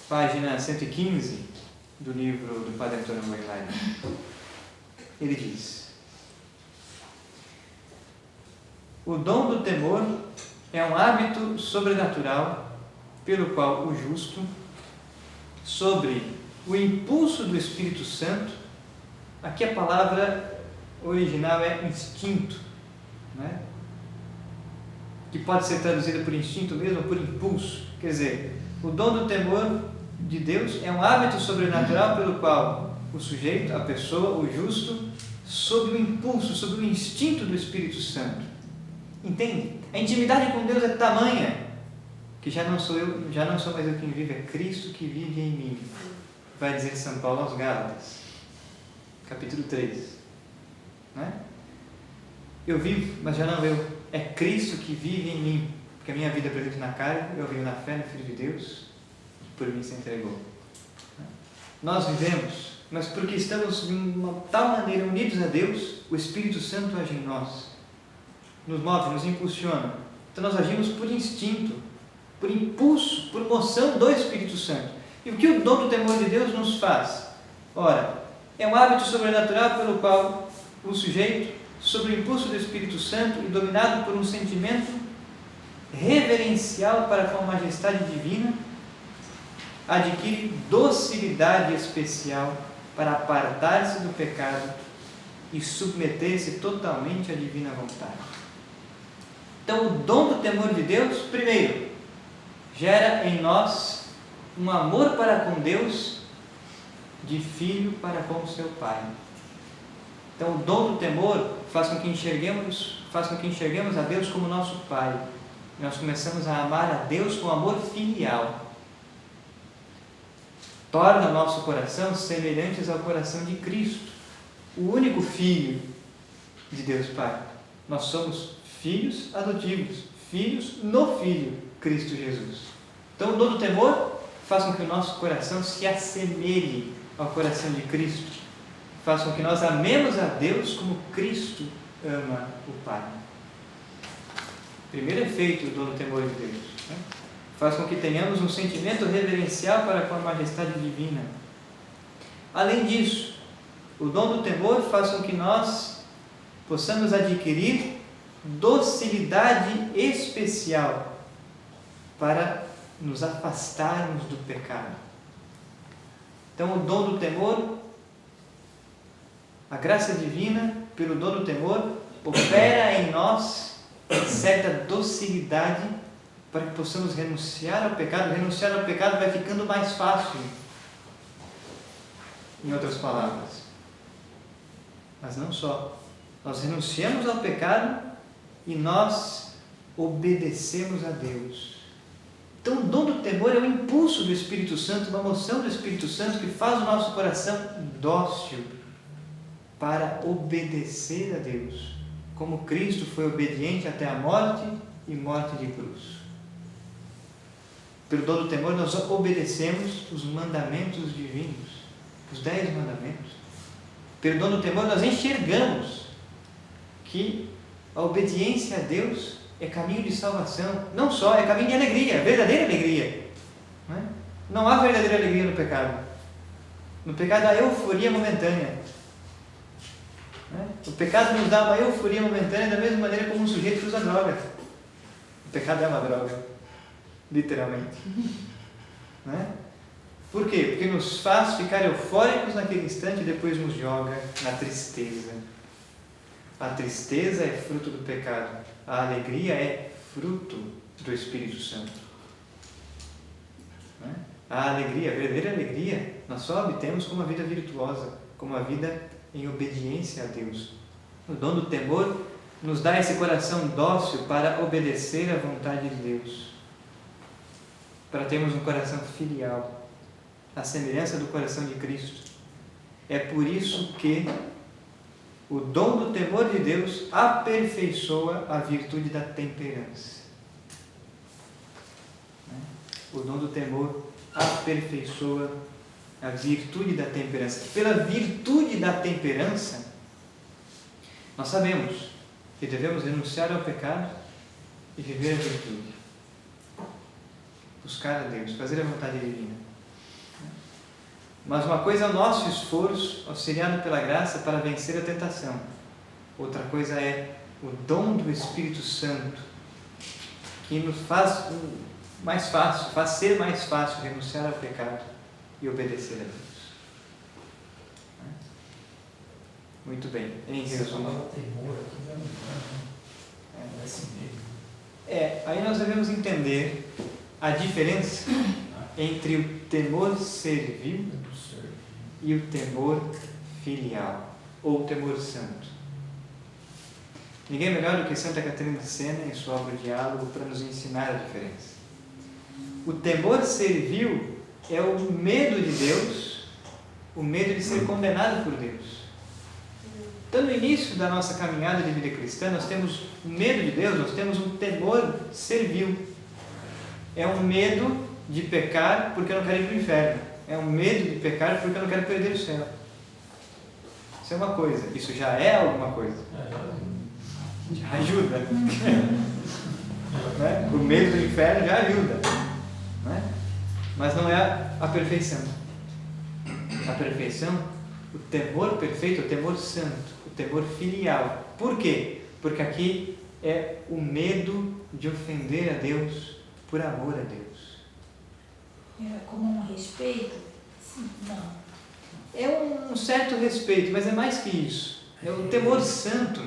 Página 115 do livro do Padre Antônio Moinari. Ele diz: o dom do temor é um hábito sobrenatural pelo qual o justo, sobre o impulso do Espírito Santo, aqui a palavra original é instinto, né? Que pode ser traduzida por instinto mesmo, ou por impulso. Quer dizer, o dom do temor de Deus é um hábito sobrenatural pelo qual o sujeito, a pessoa, o justo, sob o impulso, sob o instinto do Espírito Santo. Entende? A intimidade com Deus é tamanha que já não sou mais eu quem vive, é Cristo que vive em mim. Vai dizer São Paulo aos Gálatas, capítulo 3. Né? Eu vivo, mas já não eu. É Cristo que vive em mim. Porque a minha vida é presente na carne, eu vivo na fé no Filho de Deus, que por mim se entregou. Nós vivemos, mas porque estamos de uma tal maneira unidos a Deus, o Espírito Santo age em nós. Nos move, nos impulsiona. Então nós agimos por instinto, por impulso, por moção do Espírito Santo. E o que o dom do temor de Deus nos faz? Ora, é um hábito sobrenatural pelo qual o sujeito, sob o impulso do Espírito Santo e dominado por um sentimento reverencial para com a majestade divina, adquire docilidade especial para apartar-se do pecado e submeter-se totalmente à divina vontade. Então, o dom do temor de Deus, primeiro, gera em nós um amor para com Deus de filho para com o seu Pai. Então, o dom do temor faz com que enxerguemos a Deus como nosso Pai. Nós começamos a amar a Deus com amor filial. Torna o nosso coração semelhantes ao coração de Cristo, o único Filho de Deus Pai. Nós somos filhos adotivos, filhos no Filho, Cristo Jesus. Então, o dom do temor faz com que o nosso coração se assemelhe ao coração de Cristo. Faz com que nós amemos a Deus como Cristo ama o Pai. Primeiro efeito do dom do temor de Deus. Né? Faz com que tenhamos um sentimento reverencial para com a majestade divina. Além disso, o dom do temor faz com que nós possamos adquirir docilidade especial para nos afastarmos do pecado. Então, o dom do temor, a graça divina, pelo dom do temor, opera em nós certa docilidade para que possamos renunciar ao pecado. Renunciar ao pecado vai ficando mais fácil, em outras palavras. Mas não só. Nós renunciamos ao pecado e nós obedecemos a Deus. Então, o dom do temor é um impulso do Espírito Santo, uma moção do Espírito Santo que faz o nosso coração dócil para obedecer a Deus, como Cristo foi obediente até a morte e morte de cruz. Pelo dom do temor, nós obedecemos os mandamentos divinos, os 10 mandamentos. Pelo dom do temor, nós enxergamos que a obediência a Deus é caminho de salvação. Não só, é caminho de alegria, verdadeira alegria. Não há verdadeira alegria no pecado. No pecado há euforia momentânea. O pecado nos dá uma euforia momentânea da mesma maneira como um sujeito que usa droga. O pecado é uma droga. literalmente. Né? Por quê? Porque nos faz ficar eufóricos naquele instante e depois nos joga na tristeza. A tristeza é fruto do pecado. A alegria é fruto do Espírito Santo. Né? A alegria, a verdadeira alegria, nós só obtemos com uma vida virtuosa, com uma vida em obediência a Deus. O dom do temor nos dá esse coração dócil para obedecer à vontade de Deus, para termos um coração filial, a semelhança do coração de Cristo. É por isso que o dom do temor de Deus aperfeiçoa a virtude da temperança. O dom do temor aperfeiçoa a virtude da temperança. Pela virtude da temperança, nós sabemos que devemos renunciar ao pecado e viver a virtude. Buscar a Deus, fazer a vontade divina. Mas uma coisa é o nosso esforço, auxiliado pela graça, para vencer a tentação. Outra coisa é o dom do Espírito Santo, que nos faz mais fácil, faz ser mais fácil renunciar ao pecado e obedecer a Deus. Muito bem, em resumo. Aí nós devemos entender a diferença entre o temor servil e o temor filial, ou temor santo. Ninguém melhor do que Santa Catarina de Sena, em sua obra Diálogo, para nos ensinar a diferença. O temor servil é o medo de Deus, o medo de ser condenado por Deus. Então, no início da nossa caminhada de vida cristã, nós temos um medo de Deus, nós temos um temor servil. É um medo de pecar porque eu não quero ir para o inferno. É um medo de pecar porque eu não quero perder o céu. Isso é uma coisa. Isso já é alguma coisa. Já ajuda. Né? O medo do inferno já ajuda. Né? Mas não é a perfeição. A perfeição, o temor perfeito, o temor santo, o temor filial. Por quê? Porque aqui é o medo de ofender a Deus por amor a Deus. É como um respeito? Sim, não. É um certo respeito, mas é mais que isso. É o temor santo,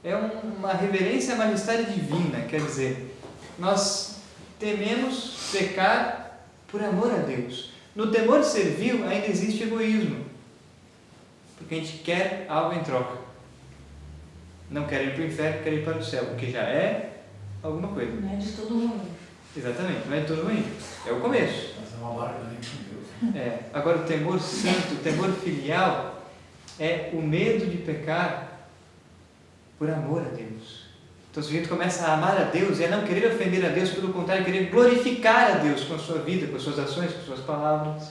é uma reverência à majestade divina. Quer dizer, nós tememos pecar por amor a Deus. No temor servil ainda existe egoísmo, porque a gente quer algo em troca. Não quer ir para o inferno, quer ir para o céu, o que já é alguma coisa. Não é de todo ruim. Exatamente, não é de todo ruim. É o começo. Mas é uma barganha com Deus. Agora, o temor santo, o temor filial, é o medo de pecar por amor a Deus. Então, se a gente começa a amar a Deus, é não querer ofender a Deus, pelo contrário, querer glorificar a Deus com a sua vida, com as suas ações, com as suas palavras.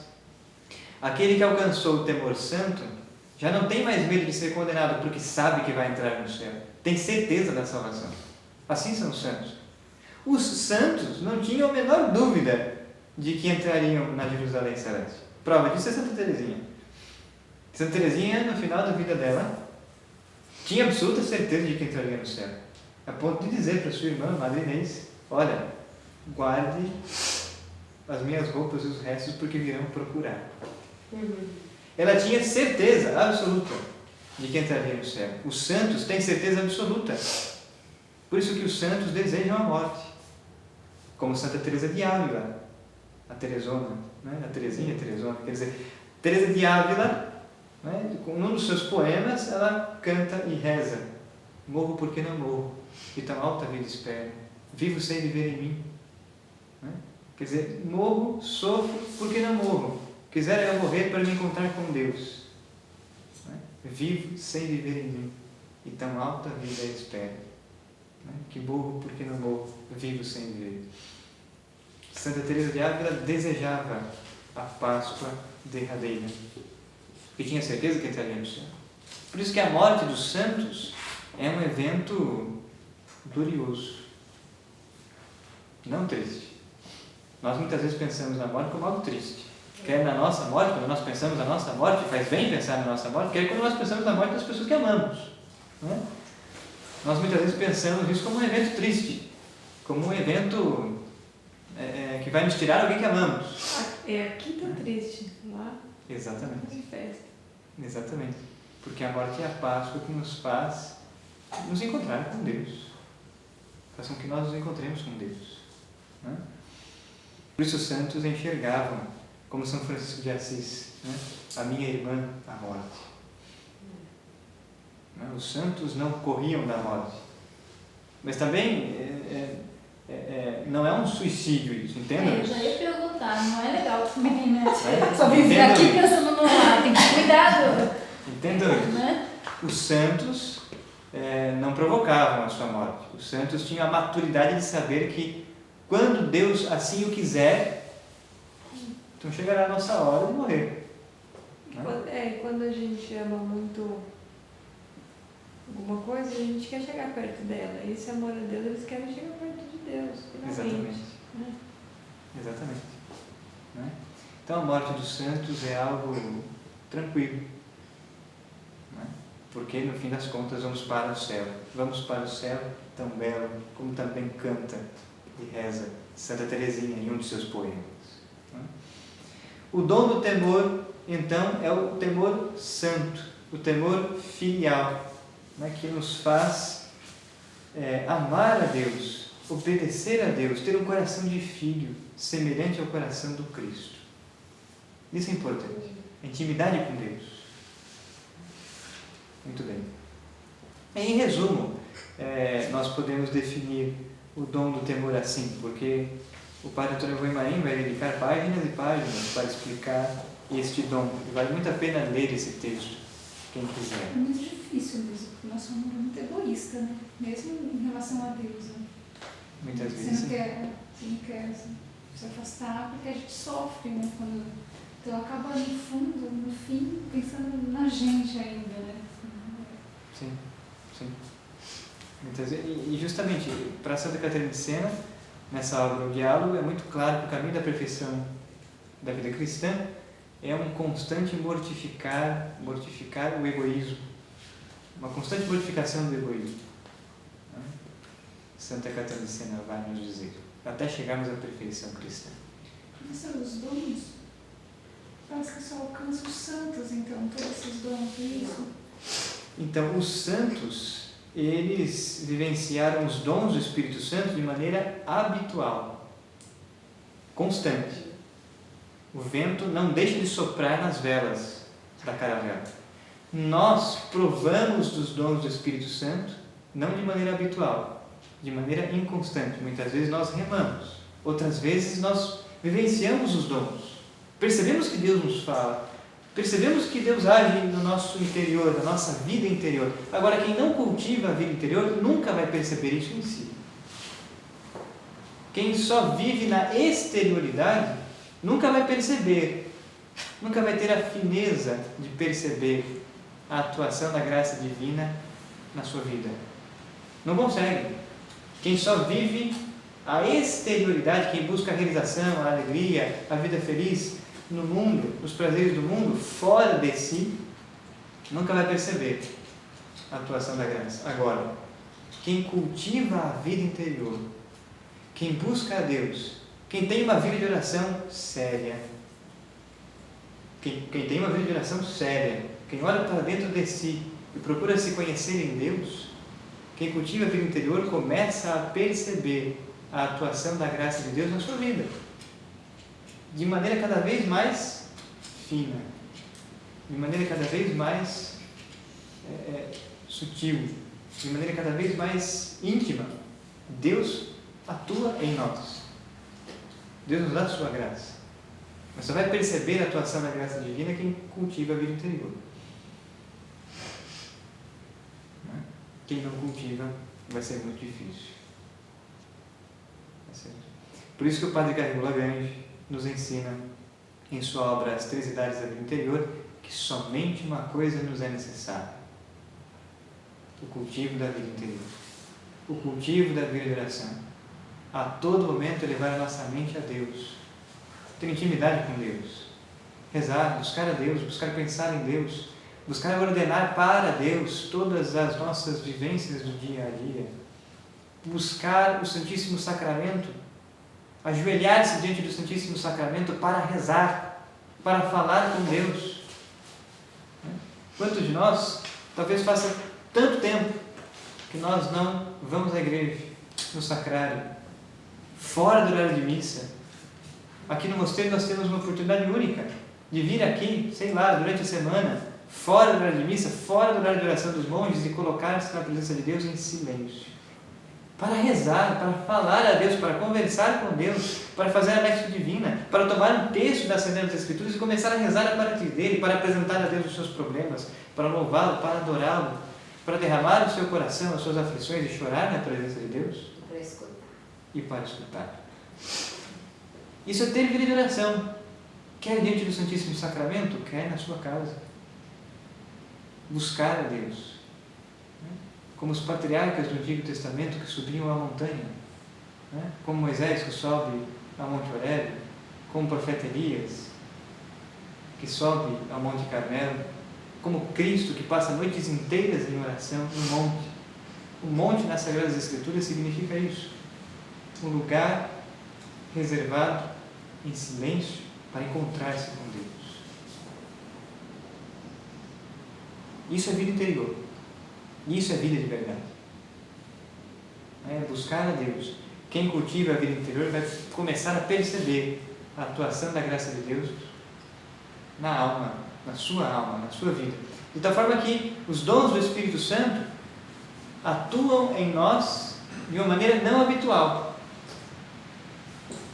Aquele que alcançou o temor santo já não tem mais medo de ser condenado, porque sabe que vai entrar no céu. Tem certeza da salvação. Assim são os santos. Os santos não tinham a menor dúvida de que entrariam na Jerusalém Celeste. Prova disso é Santa Teresinha. Santa Teresinha, no final da vida dela, tinha absoluta certeza de que entraria no céu. A ponto de dizer para sua irmã, Madre Inês, olha, guarde as minhas roupas e os restos porque virão procurar. Ela tinha certeza absoluta de que entraria no céu. Os santos têm certeza absoluta. Por isso que os santos desejam a morte. Como Santa Teresa de Ávila, a Teresona, né? A Teresinha Teresona. Quer dizer, Teresa de Ávila, né? Num dos seus poemas, ela canta e reza: morro porque não morro, e tão alta vida espero, vivo sem viver em mim. Né? Quer dizer, morro, sofro porque não morro. Quisera eu morrer para me encontrar com Deus. Né? Vivo sem viver em mim, e tão alta vida espero. Que morro porque não morro, vivo sem viver. Santa Teresa de Ávila desejava a Páscoa derradeira e tinha certeza que entraria no céu. Por isso que a morte dos santos é um evento glorioso, não triste. Nós muitas vezes pensamos na morte como algo triste. Quer na nossa morte, quando nós pensamos na nossa morte, faz bem pensar na nossa morte, quer quando nós pensamos na morte das pessoas que amamos. Não é? Nós muitas vezes pensamos isso como um evento triste, como um evento que vai nos tirar alguém que amamos. Aqui tá triste, lá Exatamente. tá de festa. Exatamente. Porque a morte é a Páscoa que nos faz nos encontrar com Deus. Faz com que nós nos encontremos com Deus. Né? Por isso os santos enxergavam, como São Francisco de Assis, né? A minha irmã, a morte. Né? Os santos não corriam da morte. Mas também não é um suicídio isso, entende? Eu já ia perguntar, não é legal também, né? É? Só viver Entendo aqui isso. pensando no ar, tem que ter cuidado. Entendam isso. Né? Os santos não provocavam a sua morte. Os santos tinham a maturidade de saber que quando Deus assim o quiser, então chegará a nossa hora de morrer. Né? Quando a gente ama muito alguma coisa, a gente quer chegar perto dela. E esse amor a Deus, eles querem chegar perto de Deus, finalmente. Exatamente. Né? Exatamente. Né? Então a morte dos santos é algo tranquilo. Né? Porque no fim das contas vamos para o céu. Vamos para o céu tão belo, como também canta e reza Santa Teresinha em um de seus poemas. Né? O dom do temor, então, é o temor santo, o temor filial, né? Que nos faz amar a Deus, obedecer a Deus, ter um coração de filho, semelhante ao coração do Cristo. Isso é importante. A intimidade com Deus. Muito bem. Em resumo, nós podemos definir o dom do temor assim, porque o Padre Antônio Guimarães vai dedicar páginas e páginas para explicar este dom. E vale muito a pena ler esse texto, quem quiser. É muito difícil mesmo, porque nós somos muito egoístas, né? Mesmo em relação a Deus. Né? Muitas Você vezes. não quer se afastar, porque a gente sofre, né? Então acaba no fundo, no fim, pensando na gente ainda, né? Sim, sim. Muitas vezes, e justamente, para Santa Catarina de Sena, nessa obra, o diálogo, é muito claro que o caminho da perfeição da vida cristã é um constante mortificar o egoísmo. Uma constante mortificação do egoísmo. Santa Catarina de Sena vai nos dizer, até chegarmos à perfeição cristã. Mas os dons, parece que só alcança os santos, então, todos esses dons, é isso? Então, os santos, eles vivenciaram os dons do Espírito Santo de maneira habitual, constante. O vento não deixa de soprar nas velas da caravela. Nós provamos dos dons do Espírito Santo, não de maneira habitual, de maneira inconstante. Muitas vezes nós remamos, outras vezes nós vivenciamos os dons. Percebemos que Deus nos fala, percebemos que Deus age no nosso interior, na nossa vida interior. Agora, quem não cultiva a vida interior nunca vai perceber isso em si. Quem só vive na exterioridade nunca vai perceber, nunca vai ter a fineza de perceber a atuação da graça divina na sua vida. Não consegue. Quem só vive a exterioridade, quem busca a realização, a alegria, a vida feliz no mundo, nos prazeres do mundo, fora de si, nunca vai perceber a atuação da graça. Agora, quem cultiva a vida interior, quem busca a Deus, quem tem uma vida de oração séria, quem tem uma vida de oração séria, quem olha para dentro de si e procura se conhecer em Deus, quem cultiva a vida interior começa a perceber a atuação da graça de Deus na sua vida, de maneira cada vez mais fina, de maneira cada vez mais sutil, de maneira cada vez mais íntima. Deus atua em nós. Deus nos dá a sua graça. Mas só vai perceber a atuação da graça divina quem cultiva a vida interior. Quem não cultiva vai ser muito difícil. Por isso que o Padre Garrigou Lagrange nos ensina em sua obra As Três Idades da Vida Interior que somente uma coisa nos é necessária: o cultivo da vida interior, o cultivo da vida de oração. A todo momento elevar a nossa mente a Deus, ter intimidade com Deus, rezar, buscar a Deus, buscar pensar em Deus, buscar ordenar para Deus todas as nossas vivências do dia a dia, buscar o Santíssimo Sacramento ajoelhar-se diante do Santíssimo Sacramento para rezar, para falar com Deus. Quantos de nós, talvez faça tanto tempo que nós não vamos à igreja, no sacrário, fora do horário de missa? Aqui no mosteiro nós temos uma oportunidade única de vir aqui, sei lá, durante a semana, fora do horário de missa, fora do horário de oração dos monges, e colocar-se na presença de Deus em silêncio, para rezar, para falar a Deus, para conversar com Deus, para fazer a Lexio Divina, para tomar um texto da Assembleia das Escrituras e começar a rezar a partir dele, para apresentar a Deus os seus problemas, para louvá-lo, para adorá-lo, para derramar o seu coração, as suas aflições e chorar na presença de Deus. Para escutar. E para escutar. Isso é ter vida de oração, quer diante do Santíssimo Sacramento, quer na sua casa. Buscar a Deus. Como os patriarcas do Antigo Testamento que subiam a montanha, como Moisés que sobe a Monte Horebe, como o profeta Elias que sobe ao Monte Carmelo, como Cristo que passa noites inteiras em oração no monte. O monte nas Sagradas Escrituras significa isso, um lugar reservado em silêncio para encontrar-se com Deus. Isso é vida interior. Isso é vida de verdade. É buscar a Deus. Quem cultiva a vida interior vai começar a perceber a atuação da graça de Deus na alma, na sua vida. De tal forma que os dons do Espírito Santo atuam em nós de uma maneira não habitual.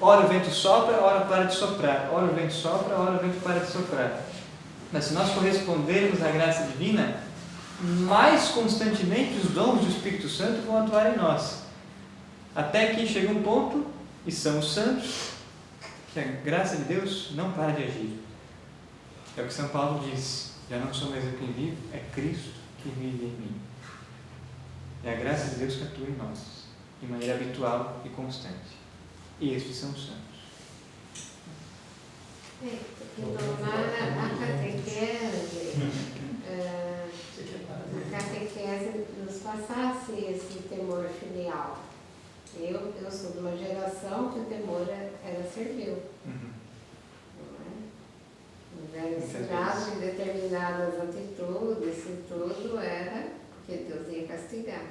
Ora o vento sopra, ora para de soprar. Ora o vento sopra, ora o vento para de soprar. Mas se nós correspondermos à graça divina, mais constantemente os dons do Espírito Santo vão atuar em nós. Até que chega um ponto, e somos santos, que a graça de Deus não para de agir. É o que São Paulo diz: já não sou mais eu quem vivo, é Cristo que vive em mim. É a graça de Deus que atua em nós, de maneira habitual e constante. E estes são os santos. Então, lá na catequese nos passasse esse temor filial. Eu sou de uma geração que o temor era servil. Nos era ensinado em determinadas atitudes e tudo era porque Deus ia castigar.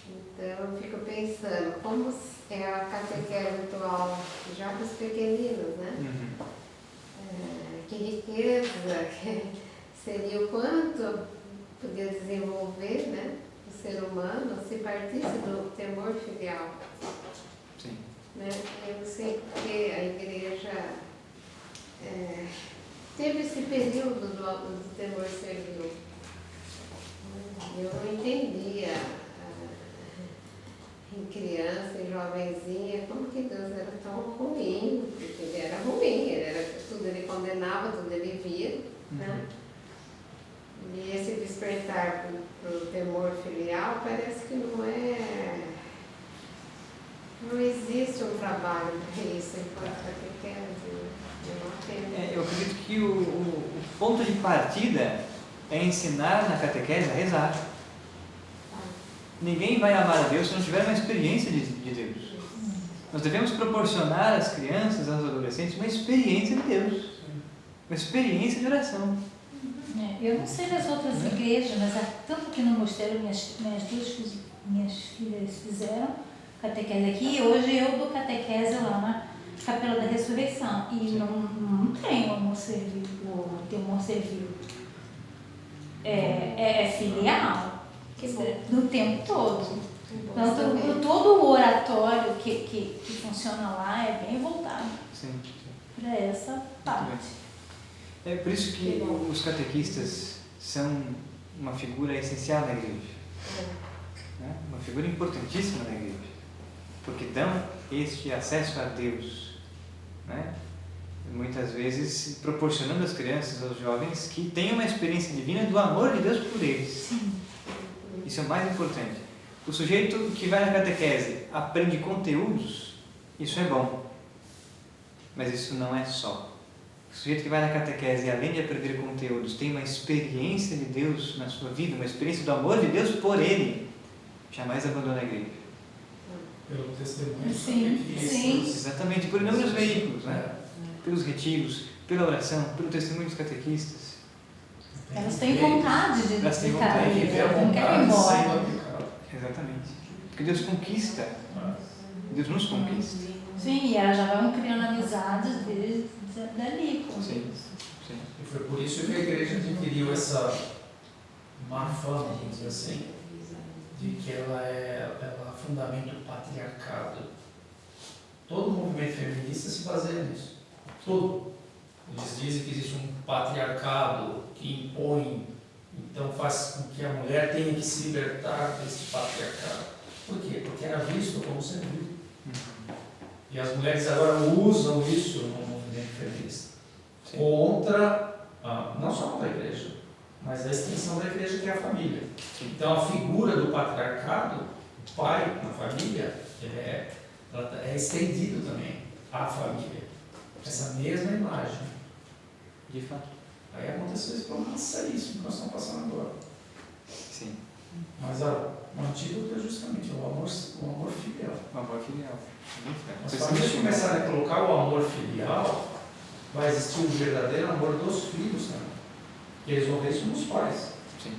Então eu fico pensando, como é a catequese atual já para os pequeninos, né? Que riqueza, que seria o quanto podia desenvolver, né, o ser humano se partisse do temor filial. Sim. Né? Eu sei que a igreja teve esse período do temor servil. Eu não entendia em criança, em jovenzinha, como que Deus era tão ruim, porque ele era ruim, tudo ele condenava, tudo ele via, né? E esse despertar para o temor filial parece que não existe um trabalho para isso enquanto catequese. Eu acredito que o ponto de partida é ensinar na catequese a rezar. Ninguém vai amar a Deus se não tiver uma experiência de Deus. Nós devemos proporcionar às crianças, aos adolescentes, uma experiência de Deus, uma experiência de oração. Eu não sei das outras igrejas, mas tanto que no mosteiro minhas filhas fizeram catequese aqui, e hoje eu dou catequese lá na Capela da Ressurreição. E não tem amor servil, o temor servil. É filial. No tempo todo. Então, todo o oratório que funciona lá é bem voltado para essa parte. É por isso que os catequistas são uma figura essencial na igreja. Né? Uma figura importantíssima na igreja. Porque dão este acesso a Deus. Né? Muitas vezes proporcionando às crianças, aos jovens, que tenham uma experiência divina do amor de Deus por eles. Sim. Isso é o mais importante. O sujeito que vai na catequese aprende conteúdos, isso é bom. Mas isso não é só. O sujeito que vai na catequese, além de aprender conteúdos, tem uma experiência de Deus na sua vida, uma experiência do amor de Deus por ele, jamais abandona a igreja. Pelo testemunho. Sim, sim. Exatamente, por inúmeros veículos, né? Pelos retiros, pela oração, pelo testemunho dos catequistas. Elas têm vontade de Elas têm ficar vontade ali, de ver a elas não querem ir vontade sendo embora. aplicada. Exatamente. Porque Deus conquista, Deus nos conquista. Sim, e elas já vão criando amizades desde dali. Sim, sim. E foi por isso que a igreja adquiriu essa má fama, vamos dizer assim, de que ela fundamenta o patriarcado. Todo movimento feminista se baseia nisso. Todo. Eles dizem que existe um patriarcado que impõe, então faz com que a mulher tenha que se libertar desse patriarcado. Por quê? Porque era visto como servil. E as mulheres agora usam isso no movimento feminista. Sim. Contra, não só contra a igreja, mas a extensão da igreja, que é a família. Então a figura do patriarcado, o pai na família, é estendido também à família. Essa mesma imagem. De fato. Aí aconteceu esse problema seríssimo que nós estamos passando agora. Sim. Mas o antídoto é justamente o amor filial. O amor filial. Muito bem. As famílias começarem a colocar o amor filial, vai existir o verdadeiro amor dos filhos também. E eles vão ver isso nos pais. Sim.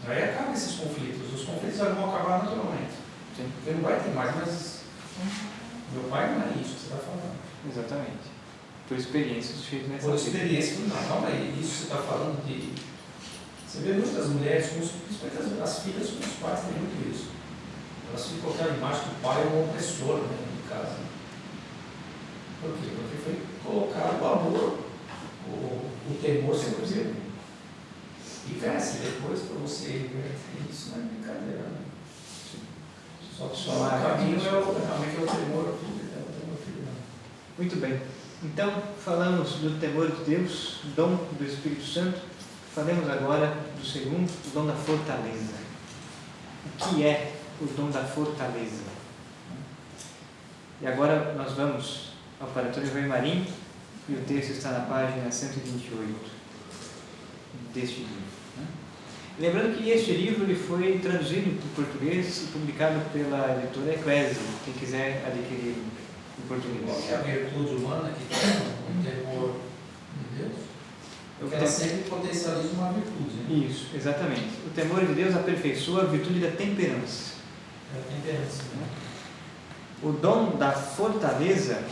Aí acabam esses conflitos. Os conflitos vão acabar naturalmente. Sim. Porque não vai ter mais, mas meu pai não é isso que você está falando. Exatamente. Por experiência dos filhos nessa Por vida. experiência, não, calma aí, isso você está falando de... Você vê muitas mulheres, principalmente as filhas com os pais, tem muito isso. Elas ficam com aquela imagem que o pai é um opressor dentro de casa. Por quê? Porque foi colocado o amor, o temor sobre ele. E cresce depois para você reverter isso, não é brincadeira, né? Só que o caminho realmente é o temor ao filho, é o temor ao filho. Muito bem. Então, falamos do temor de Deus, dom do Espírito Santo. Falemos agora do segundo, o dom da fortaleza. O que é o dom da fortaleza? E agora nós vamos ao Paratório Rui Marim, e o texto está na página 128 deste livro. Lembrando que este livro ele foi traduzido para o português e publicado pela editora Eclésia, quem quiser adquirir em português. Qual é a virtude humana que tem o temor de Deus? Porque ela sempre potencializa uma virtude. Né? Isso, exatamente. O temor de Deus aperfeiçoa a virtude da temperança. É a temperança. Né? O dom da fortaleza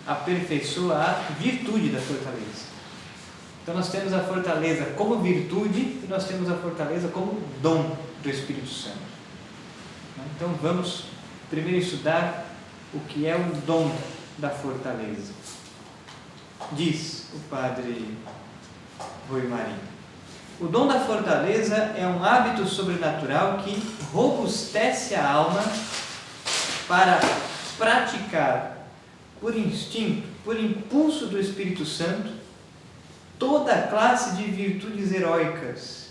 aperfeiçoa a virtude da fortaleza. Então nós temos a fortaleza como virtude e nós temos a fortaleza como dom do Espírito Santo. Então vamos primeiro estudar o que é o dom da fortaleza. Diz o padre Rui Marim: o dom da fortaleza é um hábito sobrenatural que robustece a alma para praticar por instinto, por impulso do Espírito Santo, toda a classe de virtudes heróicas.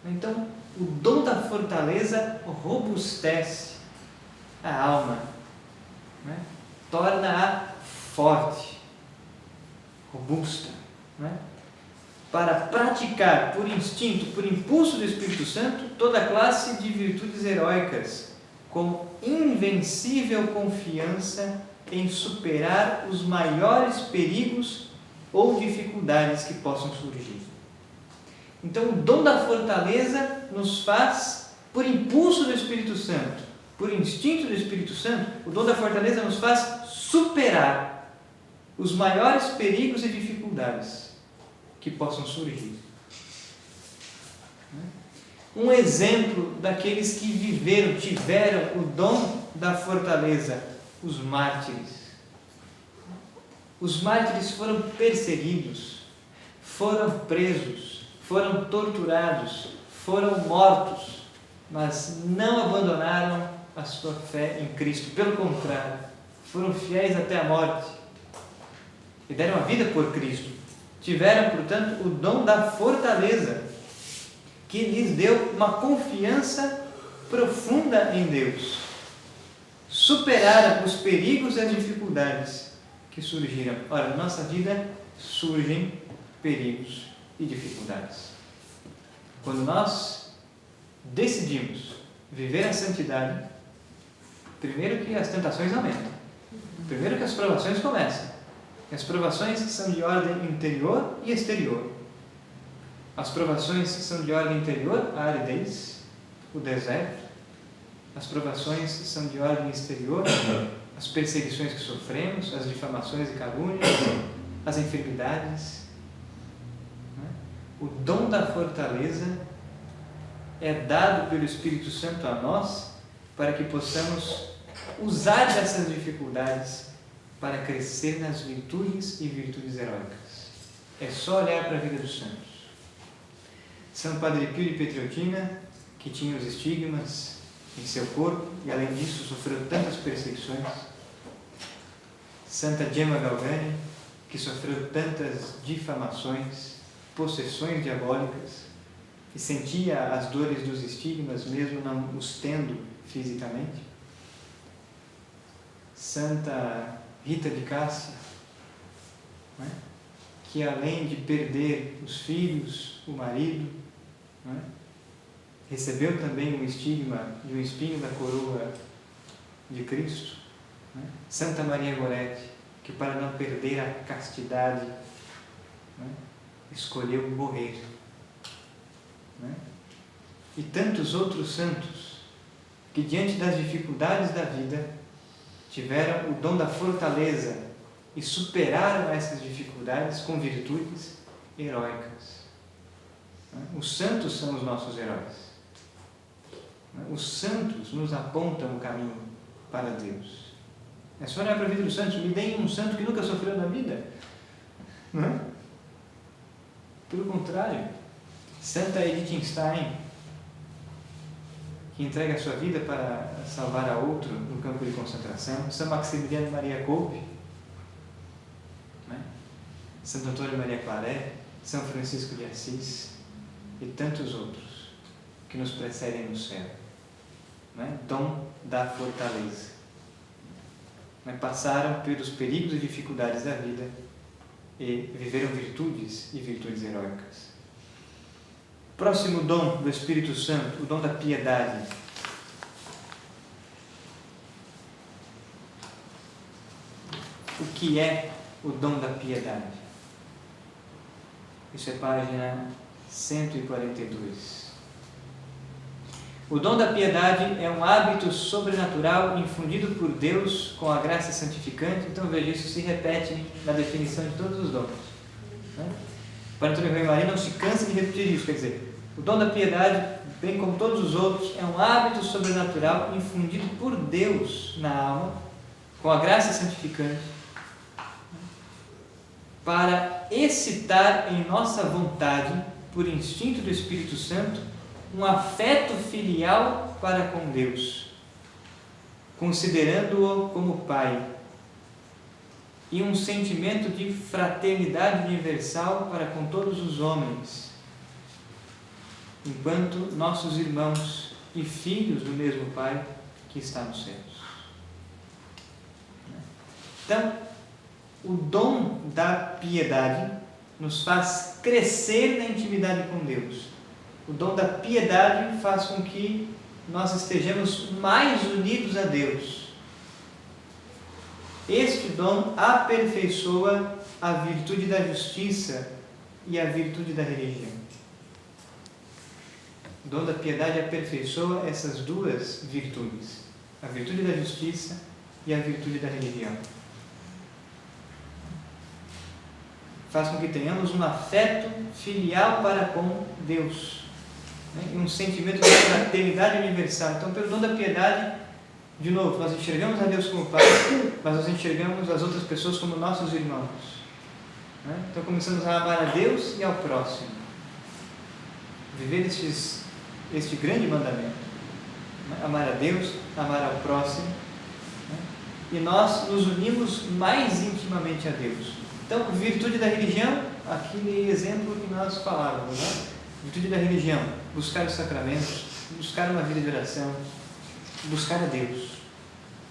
Então, o dom da fortaleza robustece a alma, né? Torna-a forte, robusta, né? Para praticar por instinto, por impulso do Espírito Santo, toda a classe de virtudes heróicas, com invencível confiança em superar os maiores perigos ou dificuldades que possam surgir. Então, o dom da fortaleza nos faz, por impulso do Espírito Santo, por instinto do Espírito Santo, o dom da fortaleza nos faz superar os maiores perigos e dificuldades que possam surgir. Um exemplo daqueles que viveram, tiveram o dom da fortaleza, os mártires. Os mártires foram perseguidos, foram presos, foram torturados, foram mortos, mas não abandonaram a sua fé em Cristo. Pelo contrário, foram fiéis até a morte e deram a vida por Cristo. Tiveram, portanto, o dom da fortaleza, que lhes deu uma confiança profunda em Deus. Superaram os perigos e as dificuldades que surgiram. Ora, na nossa vida surgem perigos e dificuldades. Quando nós decidimos viver a santidade, Primeiro que as tentações aumentam. Primeiro que as provações começam. E as provações são de ordem interior e exterior. As provações são de ordem interior, a aridez, o deserto. As provações são de ordem exterior, as perseguições que sofremos, as difamações e calúnias, as enfermidades. O dom da fortaleza é dado pelo Espírito Santo a nós para que possamos usar dessas dificuldades para crescer nas virtudes e virtudes heróicas. É só olhar para a vida dos santos. São Padre Pio de Petreutina, que tinha os estigmas em seu corpo e, além disso, sofreu tantas perseguições. Santa Gemma Galgani, que sofreu tantas difamações, possessões diabólicas, e sentia as dores dos estigmas, mesmo não os tendo fisicamente. Santa Rita de Cássia, que além de perder os filhos, o marido, recebeu também um estigma e um espinho da coroa de Cristo. Santa Maria Goretti, que para não perder a castidade, escolheu morrer. E tantos outros santos que, diante das dificuldades da vida, tiveram o dom da fortaleza e superaram essas dificuldades com virtudes heróicas. Os santos são os nossos heróis. Os santos nos apontam o caminho para Deus. É só olhar para a vida dos santos. Me deem um santo que nunca sofreu na vida. Não é? Pelo contrário, Santa Edith Stein, que entrega a sua vida para salvar a outro no campo de concentração. São Maximiliano Maria Kolbe, Santo Antônio Maria Claret, São Francisco de Assis e tantos outros que nos precedem no céu. Dom da fortaleza. Passaram pelos perigos e dificuldades da vida e viveram virtudes e virtudes heróicas. Próximo dom do Espírito Santo, o dom da piedade. O que é o dom da piedade? Isso é página 142. O dom da piedade é um hábito sobrenatural infundido por Deus com a graça santificante. Então veja, isso se repete na definição de todos os dons. O Padre Antônio Maria não se cansa de repetir isso, quer dizer, o dom da piedade, bem como todos os outros, é um hábito sobrenatural infundido por Deus na alma, com a graça santificante, para excitar em nossa vontade, por instinto do Espírito Santo, um afeto filial para com Deus, considerando-o como Pai, e um sentimento de fraternidade universal para com todos os homens, enquanto nossos irmãos e filhos do mesmo Pai que está nos céus. Então, o dom da piedade nos faz crescer na intimidade com Deus. O dom da piedade faz com que nós estejamos mais unidos a Deus. Este dom aperfeiçoa a virtude da justiça e a virtude da religião. O dom da piedade aperfeiçoa essas duas virtudes, a virtude da justiça e a virtude da religião. Faz com que tenhamos um afeto filial para com Deus, e um sentimento de fraternidade universal. Então, pelo dom da piedade, de novo, nós enxergamos a Deus como Pai, mas nós enxergamos as outras pessoas como nossos irmãos. Então, começamos a amar a Deus e ao próximo. Viver este grande mandamento. Amar a Deus, amar ao próximo. E nós nos unimos mais intimamente a Deus. Então, virtude da religião, aquele exemplo que nós falávamos, Virtude da religião, buscar os sacramentos, buscar uma vida de oração, buscar a Deus.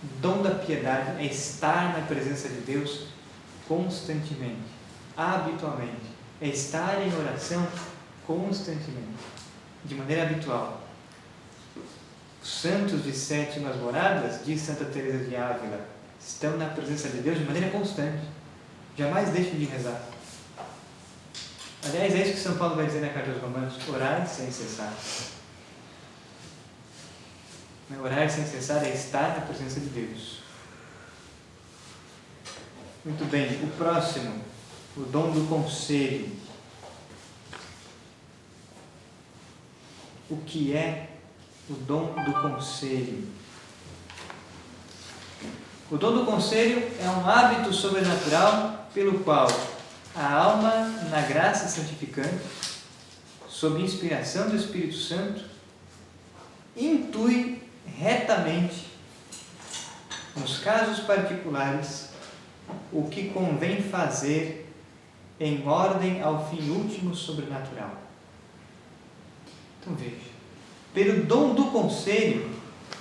O dom da piedade é estar na presença de Deus constantemente, habitualmente. É estar em oração constantemente, de maneira habitual. Os santos de sétimas moradas, diz Santa Teresa de Ávila, estão na presença de Deus de maneira constante. Jamais deixem de rezar. Aliás, é isso que São Paulo vai dizer na Carta aos Romanos: orai sem cessar. Orar sem cessar é estar na presença de Deus. Muito bem, o próximo, o dom do conselho. O que é o dom do conselho? O dom do conselho é um hábito sobrenatural pelo qual a alma, na graça santificante, sob inspiração do Espírito Santo, intui retamente, nos casos particulares, o que convém fazer em ordem ao fim último sobrenatural. Então veja, pelo dom do conselho,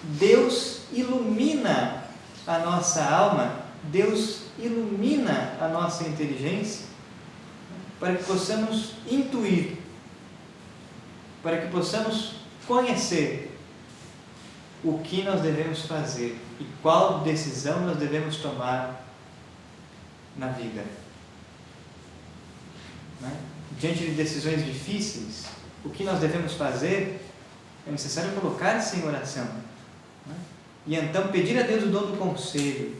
Deus ilumina a nossa alma, Deus ilumina a nossa inteligência, para que possamos intuir, para que possamos conhecer o que nós devemos fazer e qual decisão nós devemos tomar na vida. Diante de decisões difíceis, o que nós devemos fazer é necessário colocar-se em oração. E então pedir a Deus o dom do conselho,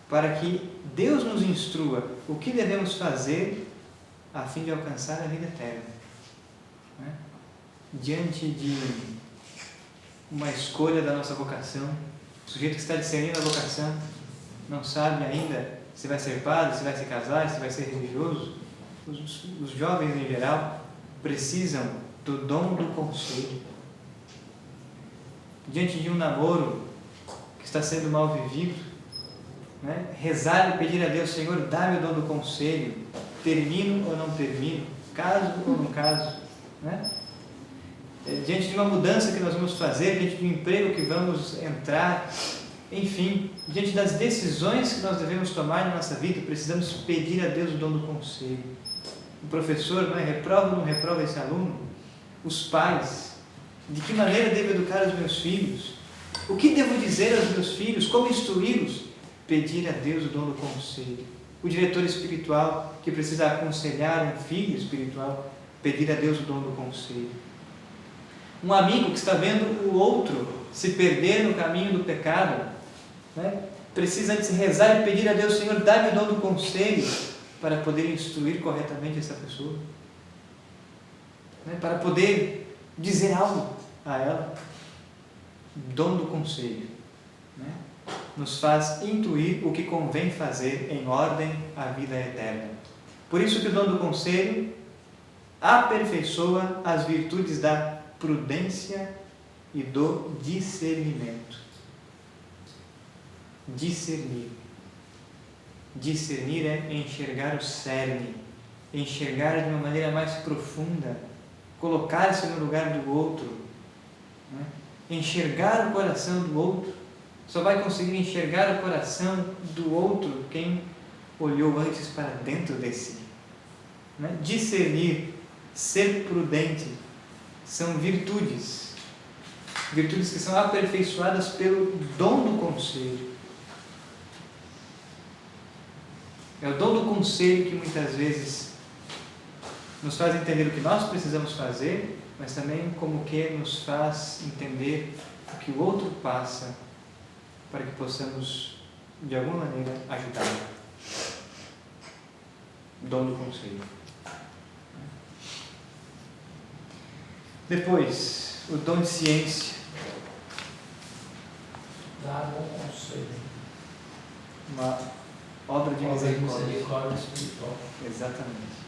para que Deus nos instrua o que devemos fazer a fim de alcançar a vida eterna. Diante de uma escolha da nossa vocação, o sujeito que está discernindo a vocação não sabe ainda se vai ser padre, se vai se casar, se vai ser religioso. Os jovens em geral precisam do dom do conselho. Diante de um namoro que está sendo mal vivido, rezar e pedir a Deus: Senhor, dá-me o dom do conselho, termino ou não termino, caso ou não caso. Diante de uma mudança que nós vamos fazer, diante de um emprego que vamos entrar, enfim, diante das decisões que nós devemos tomar na nossa vida, precisamos pedir a Deus o dom do conselho. O professor, reprova ou não reprova esse aluno? Os pais, de que maneira devo educar os meus filhos? O que devo dizer aos meus filhos? Como instruí-los? Pedir a Deus o dom do conselho. O diretor espiritual que precisa aconselhar um filho espiritual, pedir a Deus o dom do conselho. Um amigo que está vendo o outro se perder no caminho do pecado, precisa antes rezar e pedir a Deus: Senhor, dá-me o dom do conselho para poder instruir corretamente essa pessoa, para poder dizer algo a ela. Dom do conselho nos faz intuir o que convém fazer em ordem à vida eterna. Por isso que o dom do conselho aperfeiçoa as virtudes da prudência e do discernimento. Discernir. Discernir é enxergar o cerne, enxergar de uma maneira mais profunda, colocar-se no lugar do outro, enxergar o coração do outro. Só vai conseguir enxergar o coração do outro quem olhou antes para dentro de si. Discernir, ser prudente, são virtudes que são aperfeiçoadas pelo dom do conselho. É o dom do conselho que muitas vezes nos faz entender o que nós precisamos fazer, mas também como que nos faz entender o que o outro passa, para que possamos, de alguma maneira, ajudá-lo. Dom do conselho. Depois, o dom de ciência. Dar bom conselho. Uma obra de misericórdia espiritual. Exatamente.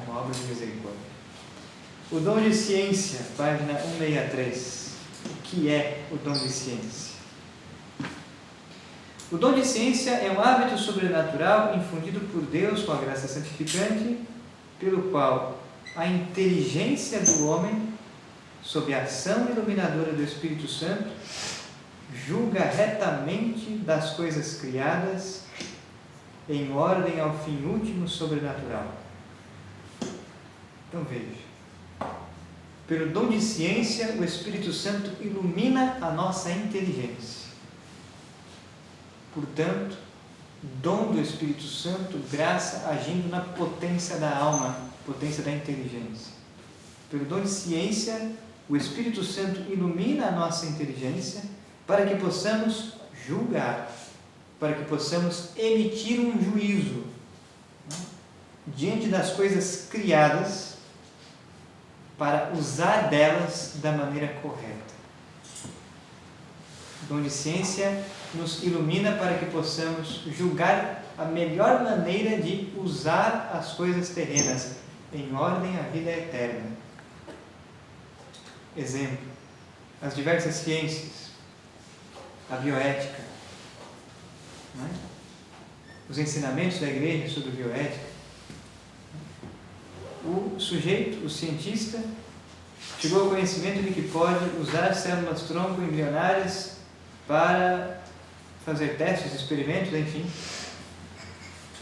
Uma obra de misericórdia. O dom de ciência, página 163. O que é o dom de ciência? O dom de ciência é um hábito sobrenatural infundido por Deus com a graça santificante, pelo qual a inteligência do homem, sob a ação iluminadora do Espírito Santo, julga retamente das coisas criadas em ordem ao fim último sobrenatural. Então veja, Pelo dom de ciência, o Espírito Santo ilumina a nossa inteligência. Portanto, dom do Espírito Santo, graça agindo na potência da alma, potência da inteligência. Pelo dom de ciência, o Espírito Santo ilumina a nossa inteligência para que possamos julgar, para que possamos emitir um juízo diante das coisas criadas, para usar delas da maneira correta. O dom de ciência nos ilumina para que possamos julgar a melhor maneira de usar as coisas terrenas em ordem à vida eterna. Exemplo, as diversas ciências, a bioética, não é? Os ensinamentos da igreja sobre bioética. O sujeito, o cientista, chegou ao conhecimento de que pode usar células tronco embrionárias para fazer testes, experimentos, enfim.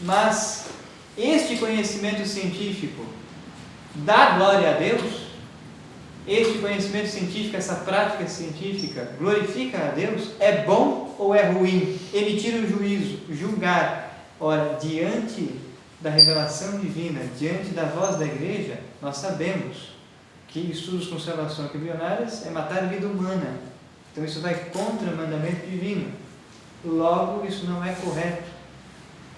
Mas este conhecimento científico dá glória a Deus? Este conhecimento científico, essa prática científica, glorifica a Deus? É bom ou é ruim? Emitir um juízo, julgar. Ora, diante da revelação divina, diante da voz da igreja, nós sabemos que estudos com células tronco embrionárias é matar a vida humana. Então isso vai contra o mandamento divino. Logo, isso não é correto.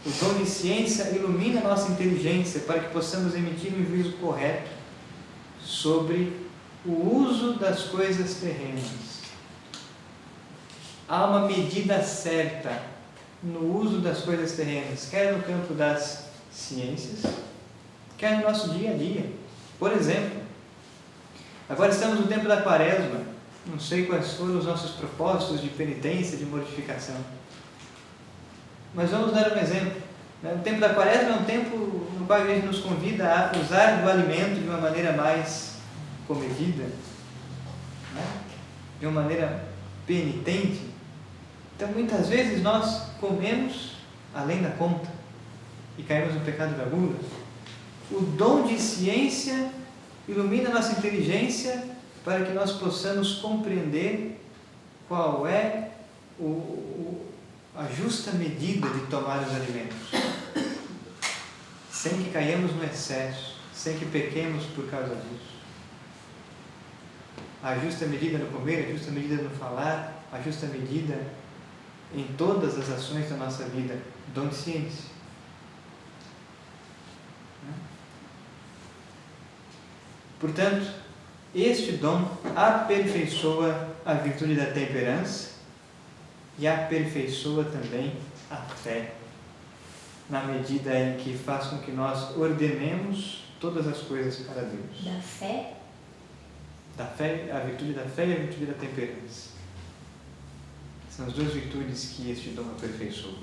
O dom de ciência ilumina a nossa inteligência para que possamos emitir um juízo correto sobre o uso das coisas terrenas. Há uma medida certa no uso das coisas terrenas, quer no campo das ciências, quer no nosso dia a dia. Por exemplo, agora estamos no tempo da Quaresma. Não sei quais foram os nossos propósitos de penitência, de mortificação. Mas vamos dar um exemplo. O tempo da Quaresma é um tempo no qual a igreja nos convida a usar do alimento de uma maneira mais comedida, de uma maneira penitente. Então, muitas vezes nós comemos além da conta e caímos no pecado da gula. O dom de ciência ilumina a nossa inteligência para que nós possamos compreender qual é a justa medida de tomar os alimentos, sem que caiamos no excesso, sem que pequemos por causa disso. A justa medida no comer, a justa medida no falar, a justa medida em todas as ações da nossa vida. Dom de ciência. Portanto, este dom aperfeiçoa a virtude da temperança e aperfeiçoa também a fé, na medida em que faz com que nós ordenemos todas as coisas para Deus. Da fé? Da fé, a virtude da fé e a virtude da temperança. São as duas virtudes que este dom aperfeiçoa.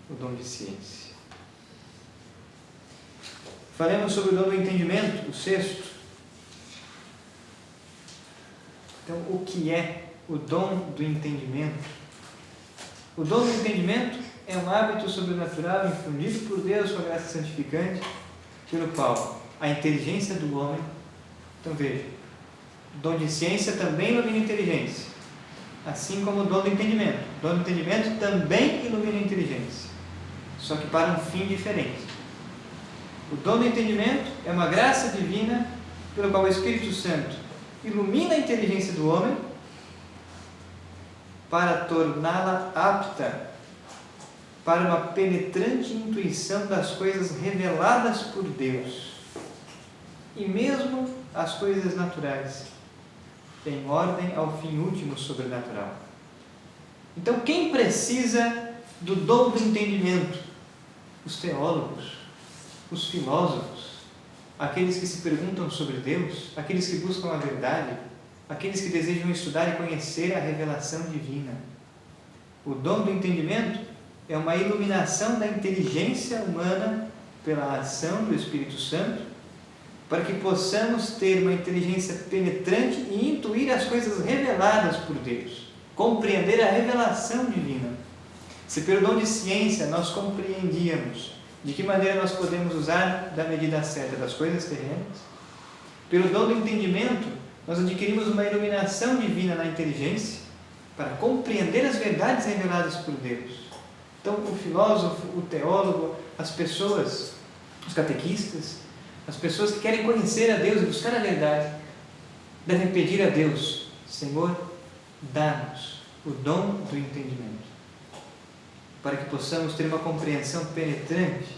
O dom de ciência. Falemos sobre o dom do entendimento, o sexto. Então, o que é o dom do entendimento? O dom do entendimento é um hábito sobrenatural infundido por Deus com a graça santificante, pelo qual a inteligência do homem. Então veja, o dom de ciência também ilumina a inteligência, assim como o dom do entendimento. O dom do entendimento também ilumina a inteligência, só que para um fim diferente. O dom do entendimento é uma graça divina pelo qual o Espírito Santo ilumina a inteligência do homem para torná-la apta para uma penetrante intuição das coisas reveladas por Deus e mesmo as coisas naturais, em ordem ao fim último sobrenatural. Então, quem precisa do dom do entendimento? Os teólogos, os filósofos, aqueles que se perguntam sobre Deus, aqueles que buscam a verdade, aqueles que desejam estudar e conhecer a revelação divina. O dom do entendimento é uma iluminação da inteligência humana pela ação do Espírito Santo, para que possamos ter uma inteligência penetrante e intuir as coisas reveladas por Deus, compreender a revelação divina. Se pelo dom de ciência nós compreendíamos de que maneira nós podemos usar da medida certa das coisas terrenas, Pelo dom do entendimento, nós adquirimos uma iluminação divina na inteligência para compreender as verdades reveladas por Deus. Então, o filósofo, o teólogo, as pessoas, os catequistas, as pessoas que querem conhecer a Deus e buscar a verdade, devem pedir a Deus: Senhor, dá-nos o dom do entendimento, para que possamos ter uma compreensão penetrante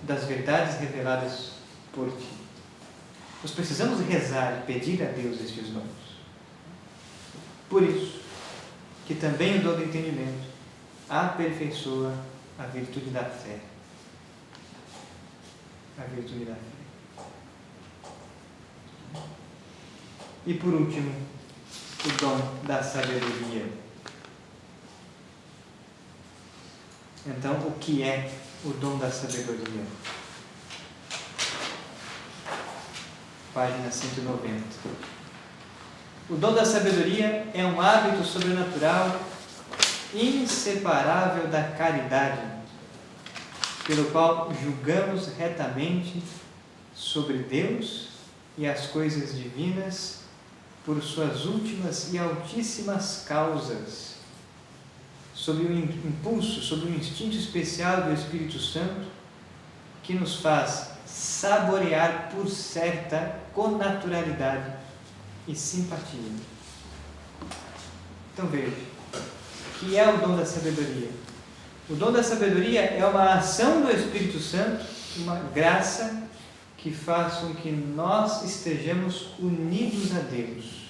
das verdades reveladas por Ti. Nós precisamos rezar e pedir a Deus estes dons. Por isso, que também o dom do entendimento aperfeiçoa a virtude da fé. A virtude da fé. E por último, o dom da sabedoria. Então, o que é o dom da sabedoria? Página 190. O dom da sabedoria é um hábito sobrenatural inseparável da caridade, pelo qual julgamos retamente sobre Deus e as coisas divinas por suas últimas e altíssimas causas, sob o impulso, sob o instinto especial do Espírito Santo, que nos faz saborear por certa connaturalidade e simpatia. Então veja, o que é o dom da sabedoria? O dom da sabedoria é uma ação do Espírito Santo, uma graça que faz com que nós estejamos unidos a Deus.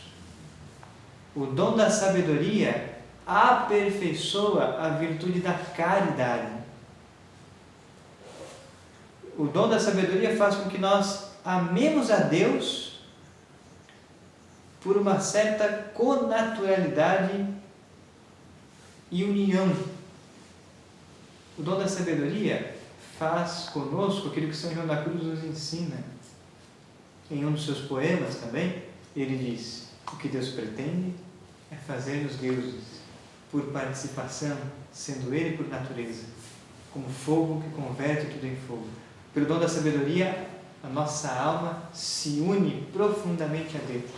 O dom da sabedoria aperfeiçoa a virtude da caridade. O dom da sabedoria faz com que nós amemos a Deus por uma certa connaturalidade e união. O dom da sabedoria faz conosco aquilo que São João da Cruz nos ensina. Em um dos seus poemas também, ele diz: o que Deus pretende é fazer-nos deuses, por participação, sendo Ele por natureza, como fogo que converte tudo em fogo. Pelo dom da sabedoria, a nossa alma se une profundamente a Deus.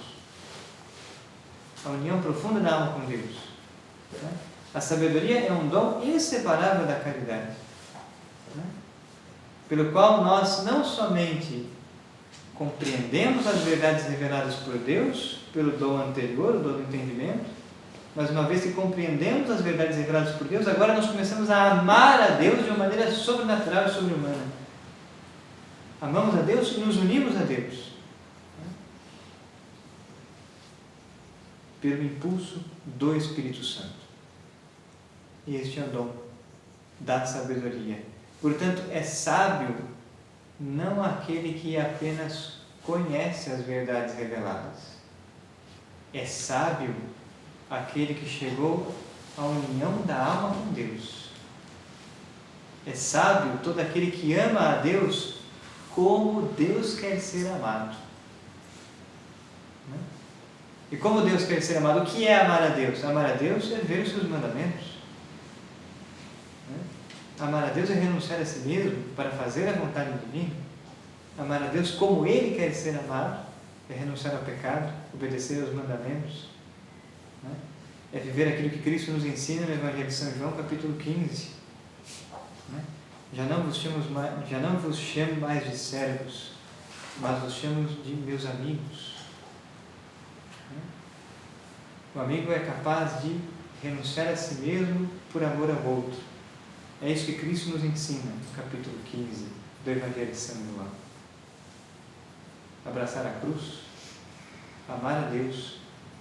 A união profunda da alma com Deus. A sabedoria é um dom inseparável da caridade, pelo qual nós não somente compreendemos as verdades reveladas por Deus, pelo dom anterior, o dom do entendimento, mas uma vez que compreendemos as verdades reveladas por Deus, agora nós começamos a amar a Deus de uma maneira sobrenatural e sobre-humana. Amamos a Deus e nos unimos a Deus. Pelo impulso do Espírito Santo. E este é o dom da sabedoria. Portanto, é sábio não aquele que apenas conhece as verdades reveladas. É sábio aquele que chegou à união da alma com Deus. É sábio todo aquele que ama a Deus como Deus quer ser amado. E como Deus quer ser amado? O que é amar a Deus? Amar a Deus é ver os seus mandamentos. Amar a Deus é renunciar a si mesmo para fazer a vontade divina. Amar a Deus como Ele quer ser amado é renunciar ao pecado, obedecer aos mandamentos. É viver aquilo que Cristo nos ensina no Evangelho de São João, capítulo 15. Já não vos chamo mais de servos, mas vos chamo de meus amigos. O amigo é capaz de renunciar a si mesmo por amor ao outro. É isso que Cristo nos ensina no capítulo 15 do Evangelho de São João. Abraçar a cruz, amar a Deus,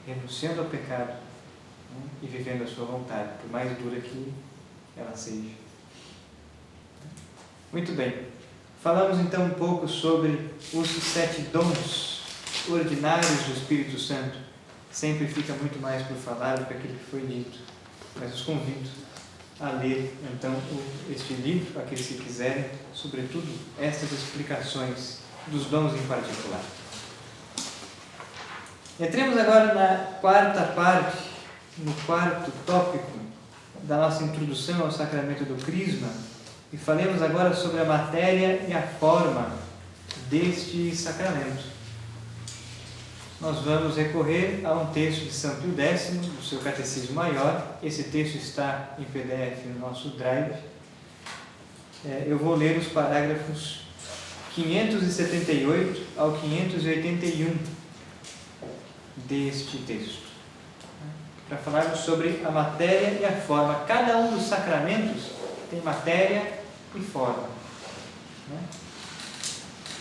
renunciando ao pecado, e vivendo a sua vontade, por mais dura que ela seja. Muito bem. Falamos então um pouco sobre os 7 dons ordinários do Espírito Santo. Sempre fica muito mais por falar do que aquilo que foi dito, mas os convido a ler então este livro, aqueles que quiserem, sobretudo estas explicações dos dons em particular. Entremos agora na 4ª parte, no 4º tópico da nossa introdução ao sacramento do Crisma, e falemos agora sobre a matéria e a forma deste sacramento. nós vamos recorrer a um texto de São Pio X, do seu Catecismo Maior. Esse texto está em PDF no nosso Drive. Eu vou ler os parágrafos 578 ao 581 deste texto, para falarmos sobre a matéria e a forma. Cada um dos sacramentos tem matéria e forma.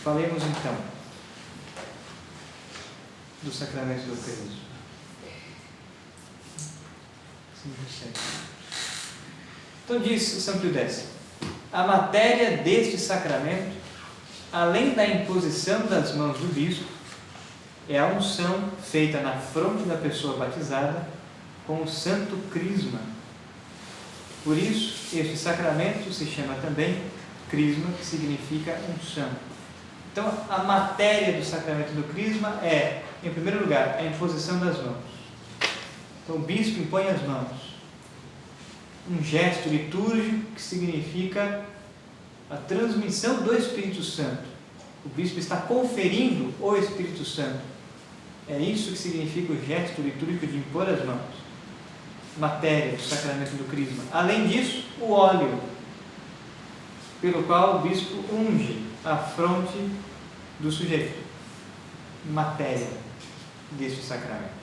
Falemos então do sacramento do Eucarismo. Então diz São Pio X: a matéria deste sacramento, além da imposição das mãos do bispo, é a unção feita na fronte da pessoa batizada com o santo crisma. Por isso, este sacramento se chama também crisma, que significa unção. Então, a matéria do sacramento do crisma é, em primeiro lugar, a imposição das mãos. Então, o bispo impõe as mãos. Um gesto litúrgico que significa a transmissão do Espírito Santo. O bispo está conferindo o Espírito Santo. É isso que significa o gesto litúrgico de impor as mãos. Matéria do sacramento do crisma. Além disso, o óleo, pelo qual o bispo unge a fronte do sujeito. Matéria deste sacramento.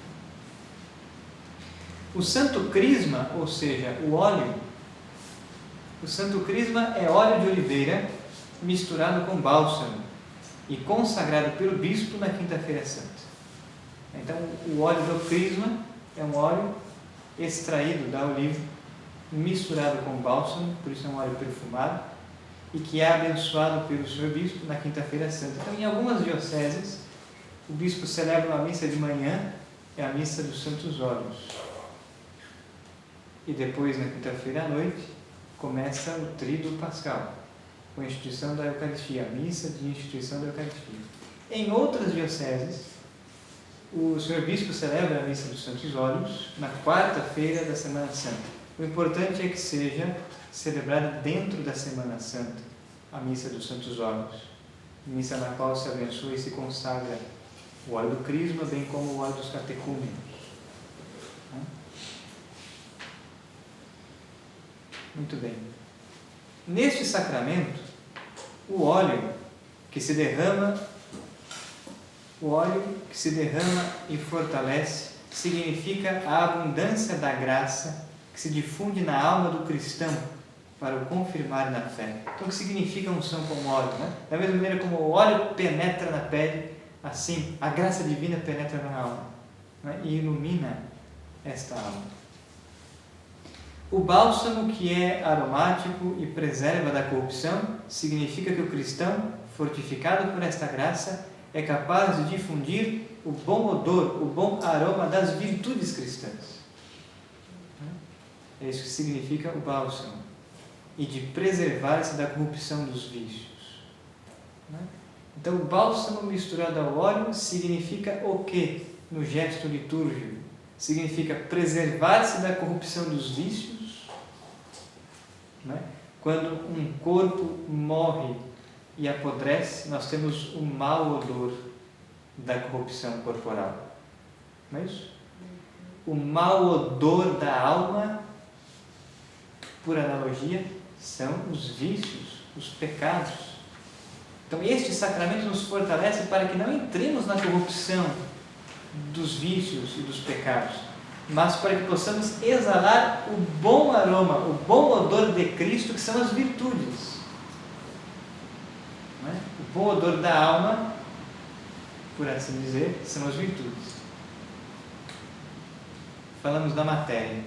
O santo crisma, ou seja, o óleo, o santo crisma é óleo de oliveira misturado com bálsamo e consagrado pelo bispo na Quinta-feira Santa. Então, o óleo do crisma é um óleo extraído da oliva, misturado com bálsamo, por isso é um óleo perfumado, e que é abençoado pelo Senhor Bispo na Quinta-feira Santa. Então, em algumas dioceses, o bispo celebra uma missa de manhã, é a missa dos Santos Óleos. E depois, na quinta-feira à noite, começa o Tríduo Pascal, com a instituição da Eucaristia, a missa de instituição da Eucaristia. Em outras dioceses, o Senhor Bispo celebra a missa dos Santos Óleos na quarta-feira da Semana Santa. O importante é que seja celebrada dentro da Semana Santa, a missa dos Santos Óleos, missa na qual se abençoa e se consagra o óleo do crisma, bem como o óleo dos catecúmenos. Muito bem. Neste sacramento, o óleo que se derrama e fortalece significa a abundância da graça que se difunde na alma do cristão para o confirmar na fé. Então, o que significa unção como óleo? Da mesma maneira como o óleo penetra na pele, assim a graça divina penetra na alma, e ilumina esta alma. O bálsamo, que é aromático e preserva da corrupção, significa que o cristão, fortificado por esta graça, é capaz de difundir o bom odor, o bom aroma das virtudes cristãs. É isso que significa o bálsamo. E de preservar-se da corrupção dos vícios. Então, o bálsamo misturado ao óleo significa o quê? No gesto litúrgico. Significa preservar-se da corrupção dos vícios. Quando um corpo morre e apodrece, nós temos o mau odor da corrupção corporal. Não é isso? O mau odor da alma, por analogia, são os vícios, os pecados. Então, este sacramento nos fortalece para que não entremos na corrupção dos vícios e dos pecados, mas para que possamos exalar o bom aroma, o bom odor de Cristo, que são as virtudes. O bom odor da alma, por assim dizer, são as virtudes. Falamos da matéria.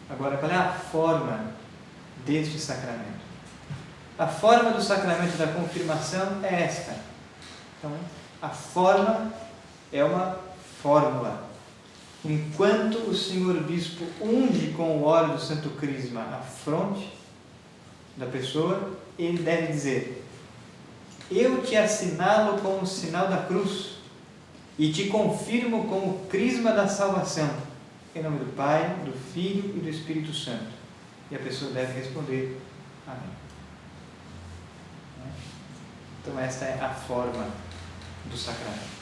Agora, qual é a forma deste sacramento? A forma do sacramento da confirmação é esta. Então, a forma é uma fórmula. Enquanto o Senhor Bispo unge com o óleo do Santo Crisma a fronte da pessoa, ele deve dizer: eu te assinalo com o sinal da cruz e te confirmo com o crisma da salvação, em nome do Pai, do Filho e do Espírito Santo. E a pessoa deve responder: amém. Então, esta é a forma do sacramento.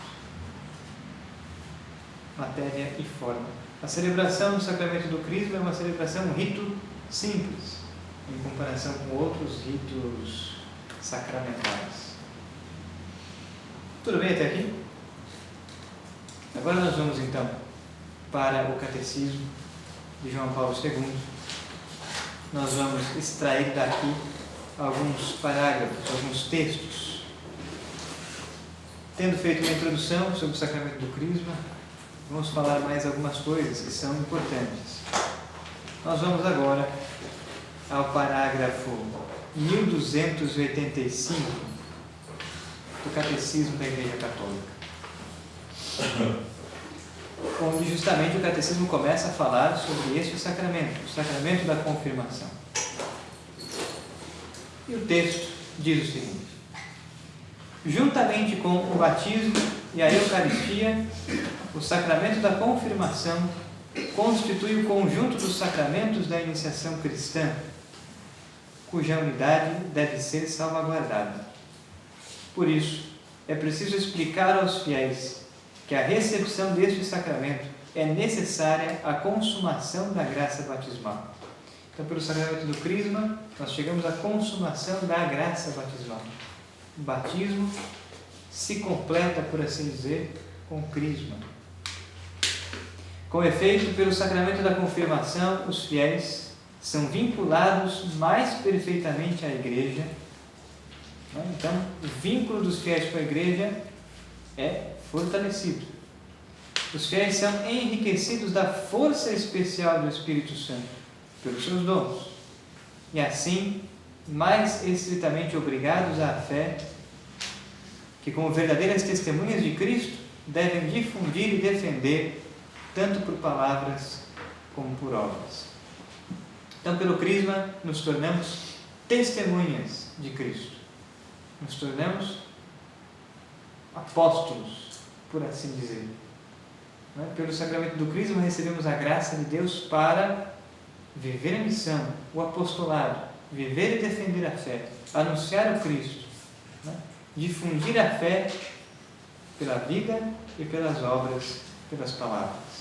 matéria e forma. A celebração do sacramento do Crisma é uma celebração, um rito simples, em comparação com outros ritos sacramentais. Tudo bem até aqui? Agora nós vamos então para o Catecismo de João Paulo II. Nós vamos extrair daqui alguns parágrafos, alguns textos. Tendo feito uma introdução sobre o sacramento do Crisma, vamos falar mais algumas coisas que são importantes. Nós vamos agora ao parágrafo 1285 do Catecismo da Igreja Católica, onde justamente o Catecismo começa a falar sobre este sacramento, o sacramento da confirmação. E o texto diz o seguinte: juntamente com o batismo e a Eucaristia, o sacramento da confirmação constitui o conjunto dos sacramentos da iniciação cristã, cuja unidade deve ser salvaguardada. Por isso, é preciso explicar aos fiéis que a recepção deste sacramento é necessária à consumação da graça batismal. Então, pelo sacramento do Crisma, nós chegamos à consumação da graça batismal. O batismo se completa, por assim dizer, com o Crisma. Com efeito, pelo sacramento da confirmação, os fiéis são vinculados mais perfeitamente à Igreja. Então, o vínculo dos fiéis com a Igreja é fortalecido. Os fiéis são enriquecidos da força especial do Espírito Santo, pelos seus dons, e assim, mais estritamente obrigados à fé, que como verdadeiras testemunhas de Cristo, devem difundir e defender, tanto por palavras como por obras. Então, pelo Crisma, nos tornamos testemunhas de Cristo. Nos tornamos apóstolos, por assim dizer. Pelo sacramento do Crisma, recebemos a graça de Deus para viver a missão, o apostolado, viver e defender a fé, anunciar o Cristo, difundir a fé pela vida e pelas obras, pelas palavras.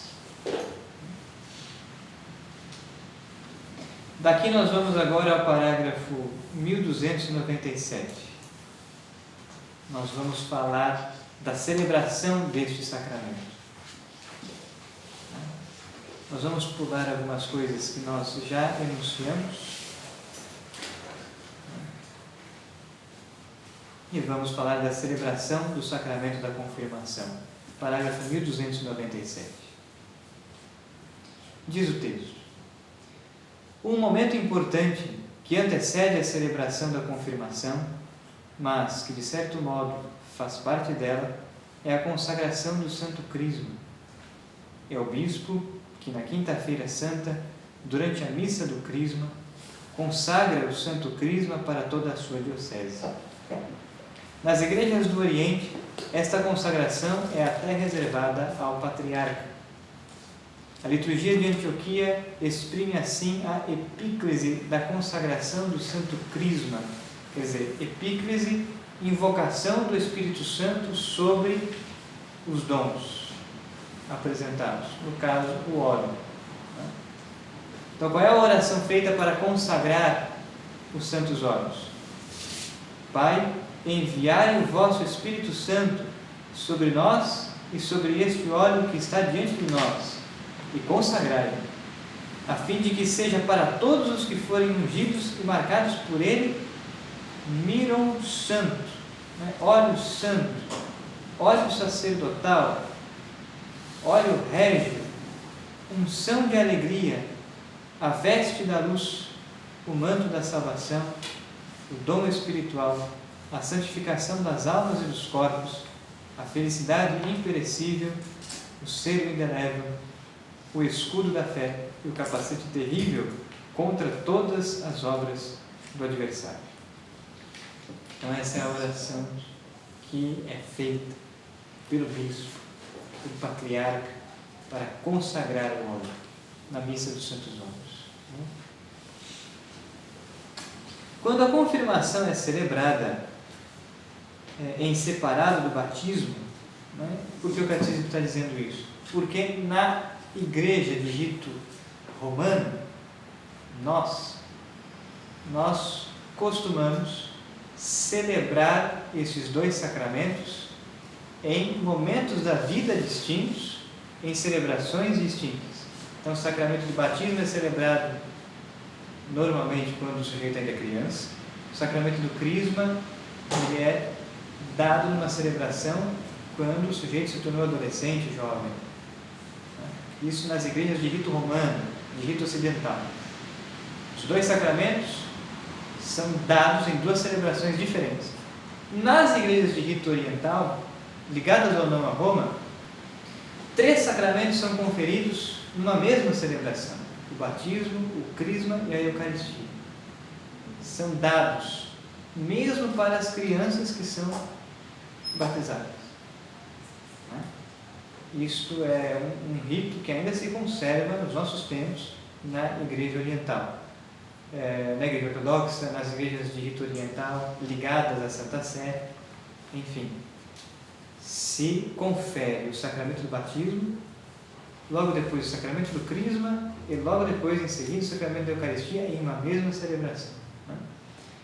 Daqui nós vamos agora ao parágrafo 1297. Nós vamos falar da celebração deste sacramento. Nós vamos pular algumas coisas que nós já enunciamos e vamos falar da celebração do sacramento da confirmação. Parágrafo 1297. Diz o texto: um momento importante que antecede a celebração da confirmação, mas que de certo modo faz parte dela, é a consagração do Santo Crisma. É o bispo que na quinta-feira santa, durante a missa do Crisma, consagra o Santo Crisma para toda a sua diocese. Nas igrejas do Oriente, esta consagração é até reservada ao patriarca. A liturgia de Antioquia exprime assim a epíclese da consagração do Santo Crisma, quer dizer, epíclese, invocação do Espírito Santo sobre os dons apresentados, no caso, o óleo. Então, qual é a oração feita para consagrar os santos óleos? Pai, enviai o vosso Espírito Santo sobre nós e sobre este óleo que está diante de nós, e consagrai-o, a fim de que seja para todos os que forem ungidos e marcados por ele, miron santo, óleo santo, óleo sacerdotal, óleo régio, unção de alegria, a veste da luz, o manto da salvação, o dom espiritual, a santificação das almas e dos corpos, a felicidade imperecível, o selo indelével, o escudo da fé e o capacete terrível contra todas as obras do adversário. Então essa é a oração que é feita pelo bispo, pelo patriarca, para consagrar o óleo na missa dos santos óleos. Quando a confirmação é celebrada em separado do batismo, Não é? Por que o catecismo está dizendo isso? Porque na igreja de rito romano, nós costumamos celebrar esses dois sacramentos em momentos da vida distintos, em celebrações distintas. Então, o sacramento do batismo é celebrado normalmente quando o sujeito ainda é criança. O sacramento do crisma ele é dado numa celebração quando o sujeito se tornou adolescente, jovem. Isso nas igrejas de rito romano, de rito ocidental. Os dois sacramentos são dados em duas celebrações diferentes. Nas igrejas de rito oriental, ligadas ou não a Roma, 3 sacramentos são conferidos numa mesma celebração: o batismo, o crisma e a Eucaristia. São dados mesmo para as crianças que são batizadas. Isto é um rito que ainda se conserva nos nossos tempos na igreja oriental. Na igreja ortodoxa, nas igrejas de rito oriental ligadas à Santa Sé, enfim, se confere o sacramento do batismo, logo depois o sacramento do crisma e logo depois, em seguida, o sacramento da Eucaristia em uma mesma celebração.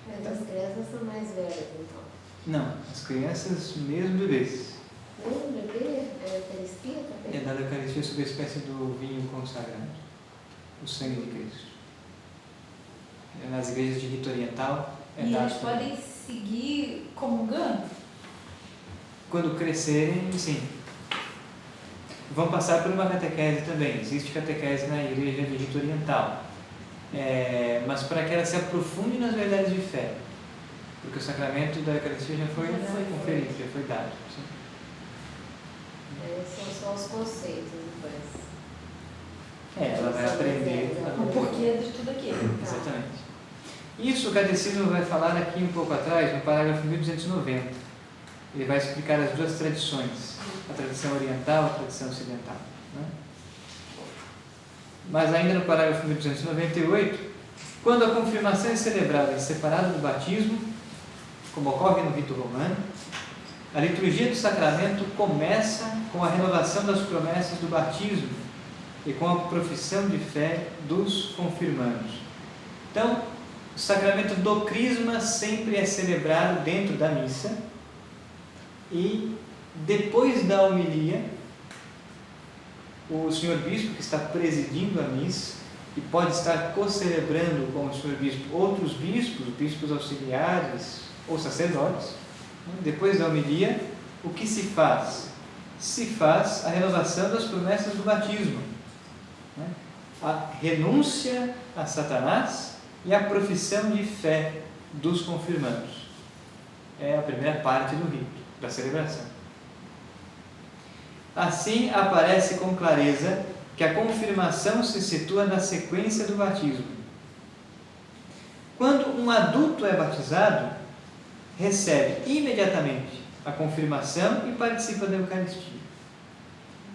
Mas as crianças são mais velhas, então? Não, as crianças mesmo bebês. Mesmo bebê? A Eucaristia também? É dada a Eucaristia sob a espécie do vinho consagrado, o sangue de Cristo. Nas igrejas de rito oriental é E dado eles podem seguir comungando? Quando crescerem, sim. Vão passar por uma catequese também. Existe catequese na igreja de rito oriental. Mas para que ela se aprofunde nas verdades de fé. Porque o sacramento da Eucaristia já foi conferido, já foi dado. Sim. São só os conceitos, depois. Ela vai aprender O porquê de tudo aquilo. Exatamente. Isso o catecismo vai falar aqui um pouco atrás, no parágrafo 1290. Ele vai explicar as duas tradições, a tradição oriental e a tradição ocidental. Né? Mas ainda no parágrafo 1298, quando a confirmação é celebrada em separado do batismo, como ocorre no rito romano, a liturgia do sacramento começa com a renovação das promessas do batismo e com a profissão de fé dos confirmandos. Então, o sacramento do crisma sempre é celebrado dentro da missa e depois da homilia, o senhor bispo que está presidindo a missa e pode estar co-celebrando com o senhor bispo outros bispos, bispos auxiliares ou sacerdotes. Depois da homilia, o que se faz? Se faz a renovação das promessas do batismo, a renúncia a Satanás e a profissão de fé dos confirmandos. É a primeira parte do rito, da celebração. Assim, aparece com clareza que a confirmação se situa na sequência do batismo. Quando um adulto é batizado, recebe imediatamente a confirmação e participa da Eucaristia.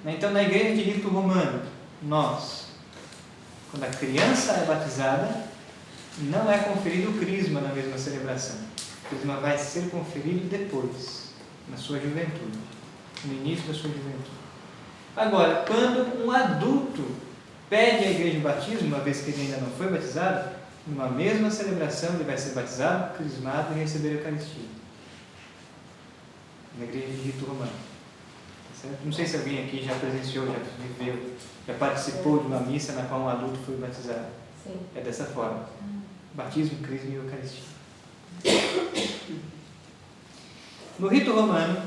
Então, na igreja de rito romano, quando a criança é batizada, não é conferido o crisma na mesma celebração. O crisma vai ser conferido depois, na sua juventude, no início da sua juventude. Agora, quando um adulto pede à igreja de batismo, uma vez que ele ainda não foi batizado, numa mesma celebração ele vai ser batizado, crismado e receber a Eucaristia. Na igreja de rito romano. Tá certo? Não sei se alguém aqui já presenciou, já viveu, já participou de uma missa na qual um adulto foi batizado. Sim. É dessa forma. Batismo, crisma e Eucaristia. No rito romano,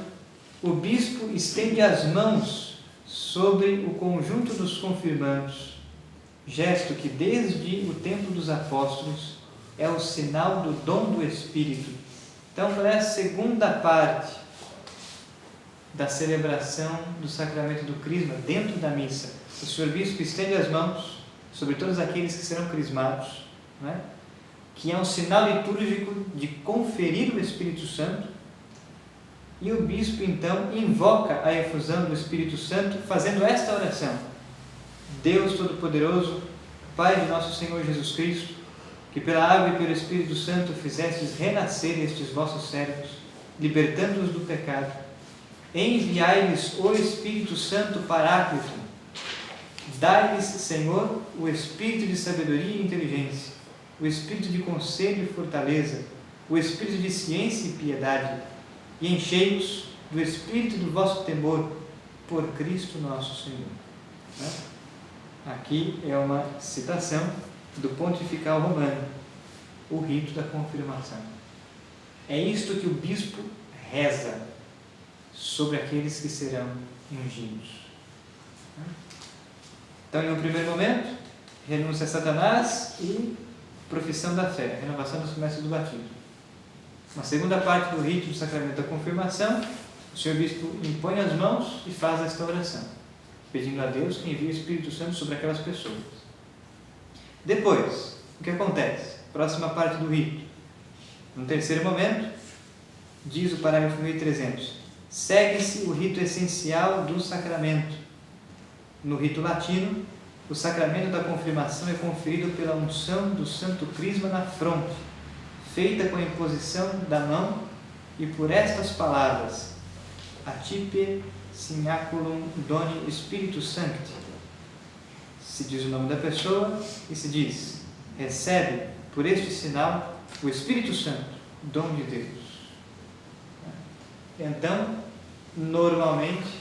o bispo estende as mãos sobre o conjunto dos confirmandos, gesto que desde o tempo dos apóstolos é o sinal do dom do Espírito. Então, para a segunda parte da celebração do sacramento do crisma, dentro da missa, o senhor bispo estende as mãos sobre todos aqueles que serão crismados, né? Que é um sinal litúrgico de conferir o Espírito Santo, e o bispo então invoca a efusão do Espírito Santo fazendo esta oração: Deus Todo-Poderoso, Pai de nosso Senhor Jesus Cristo, que pela água e pelo Espírito Santo fizestes renascer estes vossos servos, libertando-os do pecado, enviai-lhes o Espírito Santo Paráclito. Dai-lhes, Senhor, o espírito de sabedoria e inteligência, o espírito de conselho e fortaleza, o espírito de ciência e piedade, e enchei-os do espírito do vosso temor, por Cristo nosso Senhor. Né? Aqui é uma citação do Pontifical Romano, o rito da confirmação. É isto que o bispo reza sobre aqueles que serão ungidos. Então, em um primeiro momento, renúncia a Satanás e profissão da fé, renovação das promessas do batismo. Na segunda parte do rito do sacramento da confirmação, o Senhor Bispo impõe as mãos e faz esta oração, pedindo a Deus que envie o Espírito Santo sobre aquelas pessoas. Depois, o que acontece? Próxima parte do rito. No terceiro momento, diz o parágrafo 1300, segue-se o rito essencial do sacramento. No rito latino, o sacramento da confirmação é conferido pela unção do Santo Crisma na fronte, feita com a imposição da mão e por estas palavras: Atipe signaculum doni Spiritus Sancti. Se diz o nome da pessoa e se diz: recebe por este sinal o Espírito Santo, dom de Deus. Então, normalmente,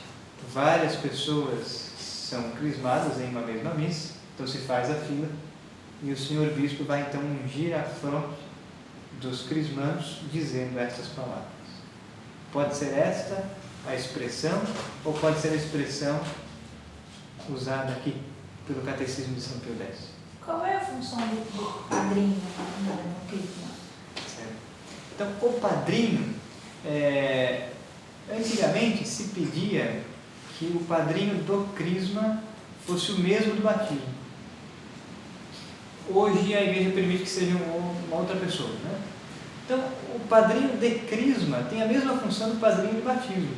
várias pessoas são crismadas em uma mesma missa, então se faz a fila e o senhor bispo vai então ungir a fronte dos crismandos dizendo estas palavras. Pode ser esta a expressão ou pode ser a expressão usada aqui pelo Catecismo de São Pio X. Qual é a função do padrinho no crisma? Então, o padrinho, antigamente se pedia que o padrinho do crisma fosse o mesmo do batismo. Hoje a igreja permite que seja uma outra pessoa, né? Então, o padrinho de crisma tem a mesma função do padrinho de batismo.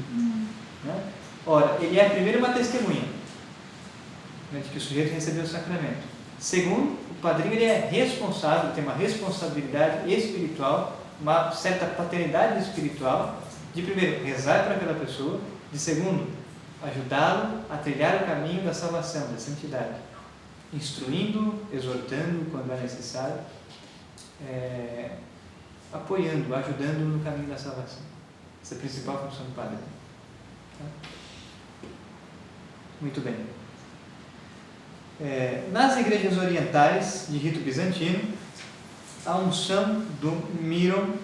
Né? Ora, ele é primeiro uma testemunha, né, de que o sujeito recebeu o sacramento. Segundo, o padrinho ele é responsável, tem uma responsabilidade espiritual, uma certa paternidade espiritual, de primeiro, rezar para aquela pessoa, de segundo, ajudá-lo a trilhar o caminho da salvação, da santidade, instruindo, exortando quando é necessário, apoiando, ajudando no caminho da salvação. Essa é a principal função do padre. Muito bem. Nas igrejas orientais de rito bizantino, a unção do miron,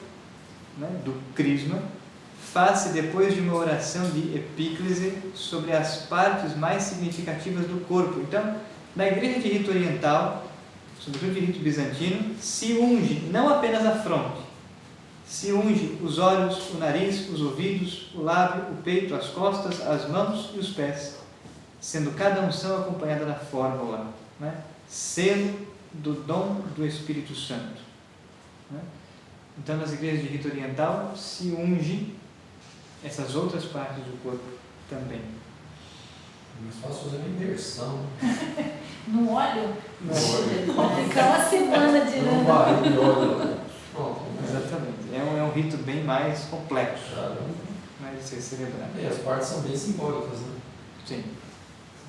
né, do crisma, faz-se depois de uma oração de epíclese sobre as partes mais significativas do corpo. Então, na igreja de rito oriental, sobretudo de rito bizantino, se unge não apenas a fronte, se unge os olhos, o nariz, os ouvidos, o lábio, o peito, as costas, as mãos e os pés, sendo cada unção acompanhada da fórmula, né? Selo do dom do Espírito Santo. Né? Então, nas igrejas de rito oriental, se unge essas outras partes do corpo também. Mas faço fazer uma inversão. No óleo? No óleo. Vai ficar uma semana de No barulho de óleo. Exatamente. É um rito bem mais complexo, Caramba. mais de ser celebrado. E as partes são bem simbólicas, né? Sim.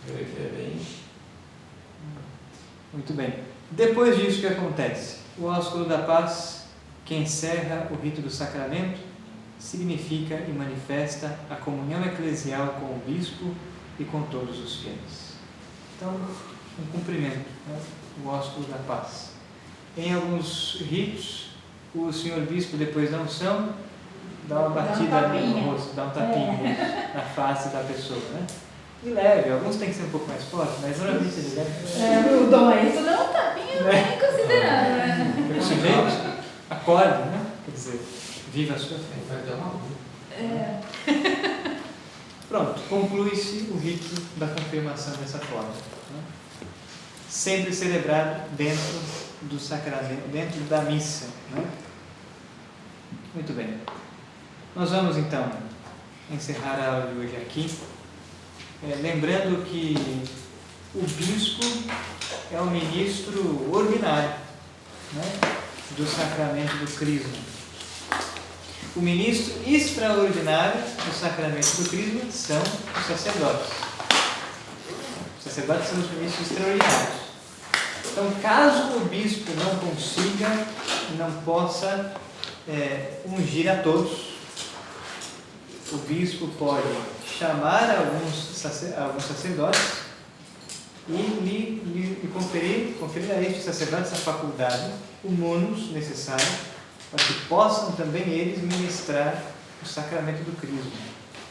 Que é bem... Muito bem. Depois disso, o que acontece? O ósculo da paz, que encerra o rito do sacramento, significa e manifesta a comunhão eclesial com o bispo e com todos os fiéis. Então, um cumprimento, né? O ósculo da paz. Em alguns ritos, o senhor bispo, depois da unção, dá uma batida no rosto, dá um tapinha no rosto, na face da pessoa, né? E leve, alguns tem que ser um pouco mais forte, mas normalmente ele leve. O dom é isso, não, tapinha bem considerável, né? O sujeito acorda, né? Quer dizer, viva a sua fé. Vai ter uma Pronto, conclui-se o rito da confirmação dessa forma. Né? Sempre celebrado dentro do sacramento, dentro da missa. Né? Muito bem. Nós vamos então encerrar a aula de hoje aqui, lembrando que o bispo é o ministro ordinário, né, do sacramento do crisma. o ministro extraordinário do sacramento do crisma são os sacerdotes. Os sacerdotes são os ministros extraordinários. Então, caso o bispo não consiga, não possa ungir a todos, o bispo pode chamar alguns sacerdotes e lhe conferir a estes sacerdotes a faculdade, o munus necessário, para que possam também eles ministrar o sacramento do crisma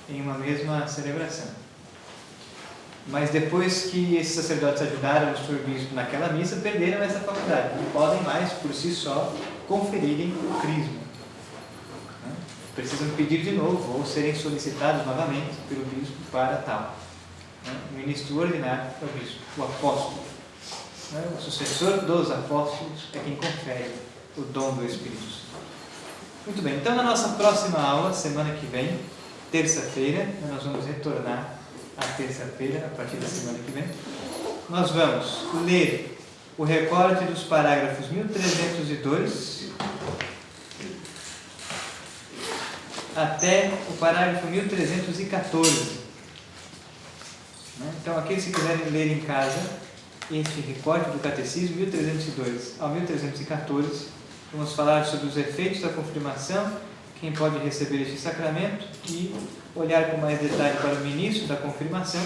em uma mesma celebração. Mas depois que esses sacerdotes ajudaram o senhor bispo naquela missa, perderam essa faculdade. Não podem mais, por si só, conferirem o crisma. Precisam pedir de novo ou serem solicitados novamente pelo bispo para tal. O ministro ordinário é o bispo, o apóstolo. O sucessor dos apóstolos é quem confere o dom do Espírito Santo. Muito bem, então na nossa próxima aula, semana que vem, terça-feira, nós vamos retornar à terça-feira, a partir da semana que vem, nós vamos ler o recorte dos parágrafos 1302 até o parágrafo 1314. Então, aqueles que quiserem ler em casa este recorte do Catecismo, 1302 ao 1314, vamos falar sobre os efeitos da confirmação, quem pode receber este sacramento e olhar com mais detalhe para o ministro da confirmação.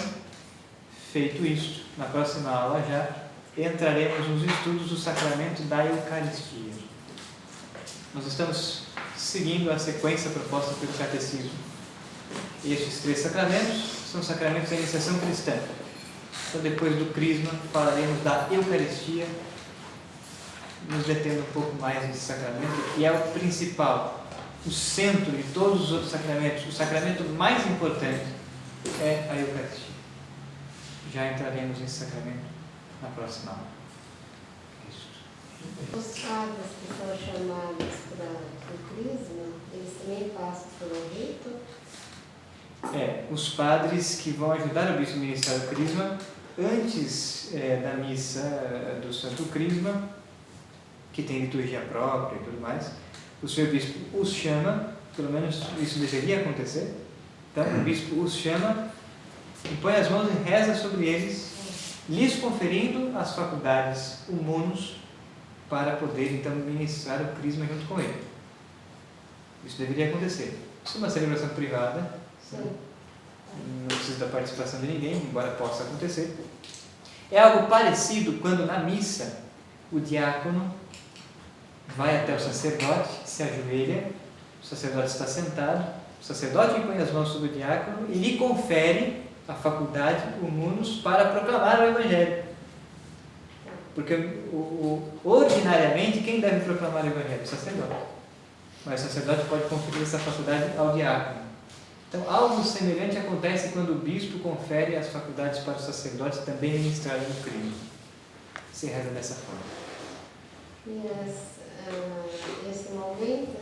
Feito isto, na próxima aula já entraremos nos estudos do sacramento da Eucaristia. Nós estamos seguindo a sequência proposta pelo Catecismo. Estes 3 sacramentos são sacramentos da iniciação cristã. Então, depois do crisma, falaremos da Eucaristia, nos detendo um pouco mais nesse sacramento, que é o principal, o centro de todos os outros sacramentos. O sacramento mais importante é a Eucaristia. Já entraremos nesse sacramento na próxima aula. Os padres que são chamados para o crisma, eles também passam por um rito? Os padres que vão ajudar o bispo a ministrar o crisma, antes da missa do Santo Crisma, que tem liturgia própria e tudo mais, o senhor bispo os chama, pelo menos isso deveria acontecer. Então, o bispo os chama, impõe as mãos e reza sobre eles, lhes conferindo as faculdades, o munus, para poder então ministrar o crisma junto com ele. Isso deveria acontecer. Isso é uma celebração privada, não precisa da participação de ninguém, embora possa acontecer. É algo parecido quando na missa o diácono vai até o sacerdote, se ajoelha, o sacerdote está sentado, o sacerdote impõe as mãos sobre o diácono e lhe confere a faculdade, o munus, para proclamar o Evangelho. Porque ordinariamente, quem deve proclamar o Evangelho? O sacerdote. Mas o sacerdote pode conferir essa faculdade ao diácono. Então, algo semelhante acontece quando o bispo confere as faculdades para os sacerdotes também ministrarem o crisma. Se reza dessa forma. Esse momento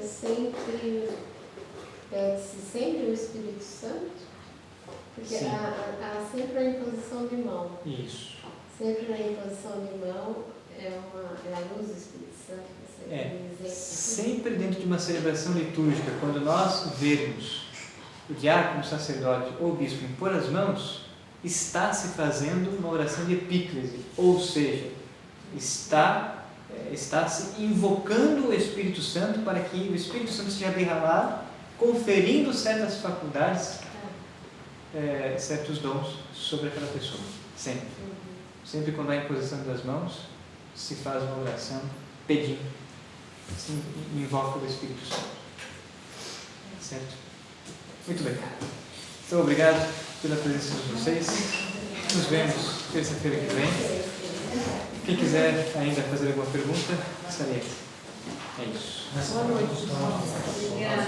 pede-se sempre o Espírito Santo? Porque há sempre a imposição de mão. Isso. Sempre na imposição de mão é a luz do Espírito Santo. Sempre dentro de uma celebração litúrgica, quando nós vermos o diácono, o sacerdote ou o bispo impor as mãos, está se fazendo uma oração de epíclese, ou seja, está se invocando o Espírito Santo para que o Espírito Santo seja derramado, conferindo certas faculdades, certos dons sobre aquela pessoa. Sempre. Sempre quando há imposição das mãos, se faz uma oração pedindo, se invoca o Espírito Santo. Certo? Muito bem. Então, obrigado pela presença de vocês. Nos vemos terça-feira que vem. Quem quiser ainda fazer alguma pergunta, estarei aqui. É isso. Boa noite. Obrigada.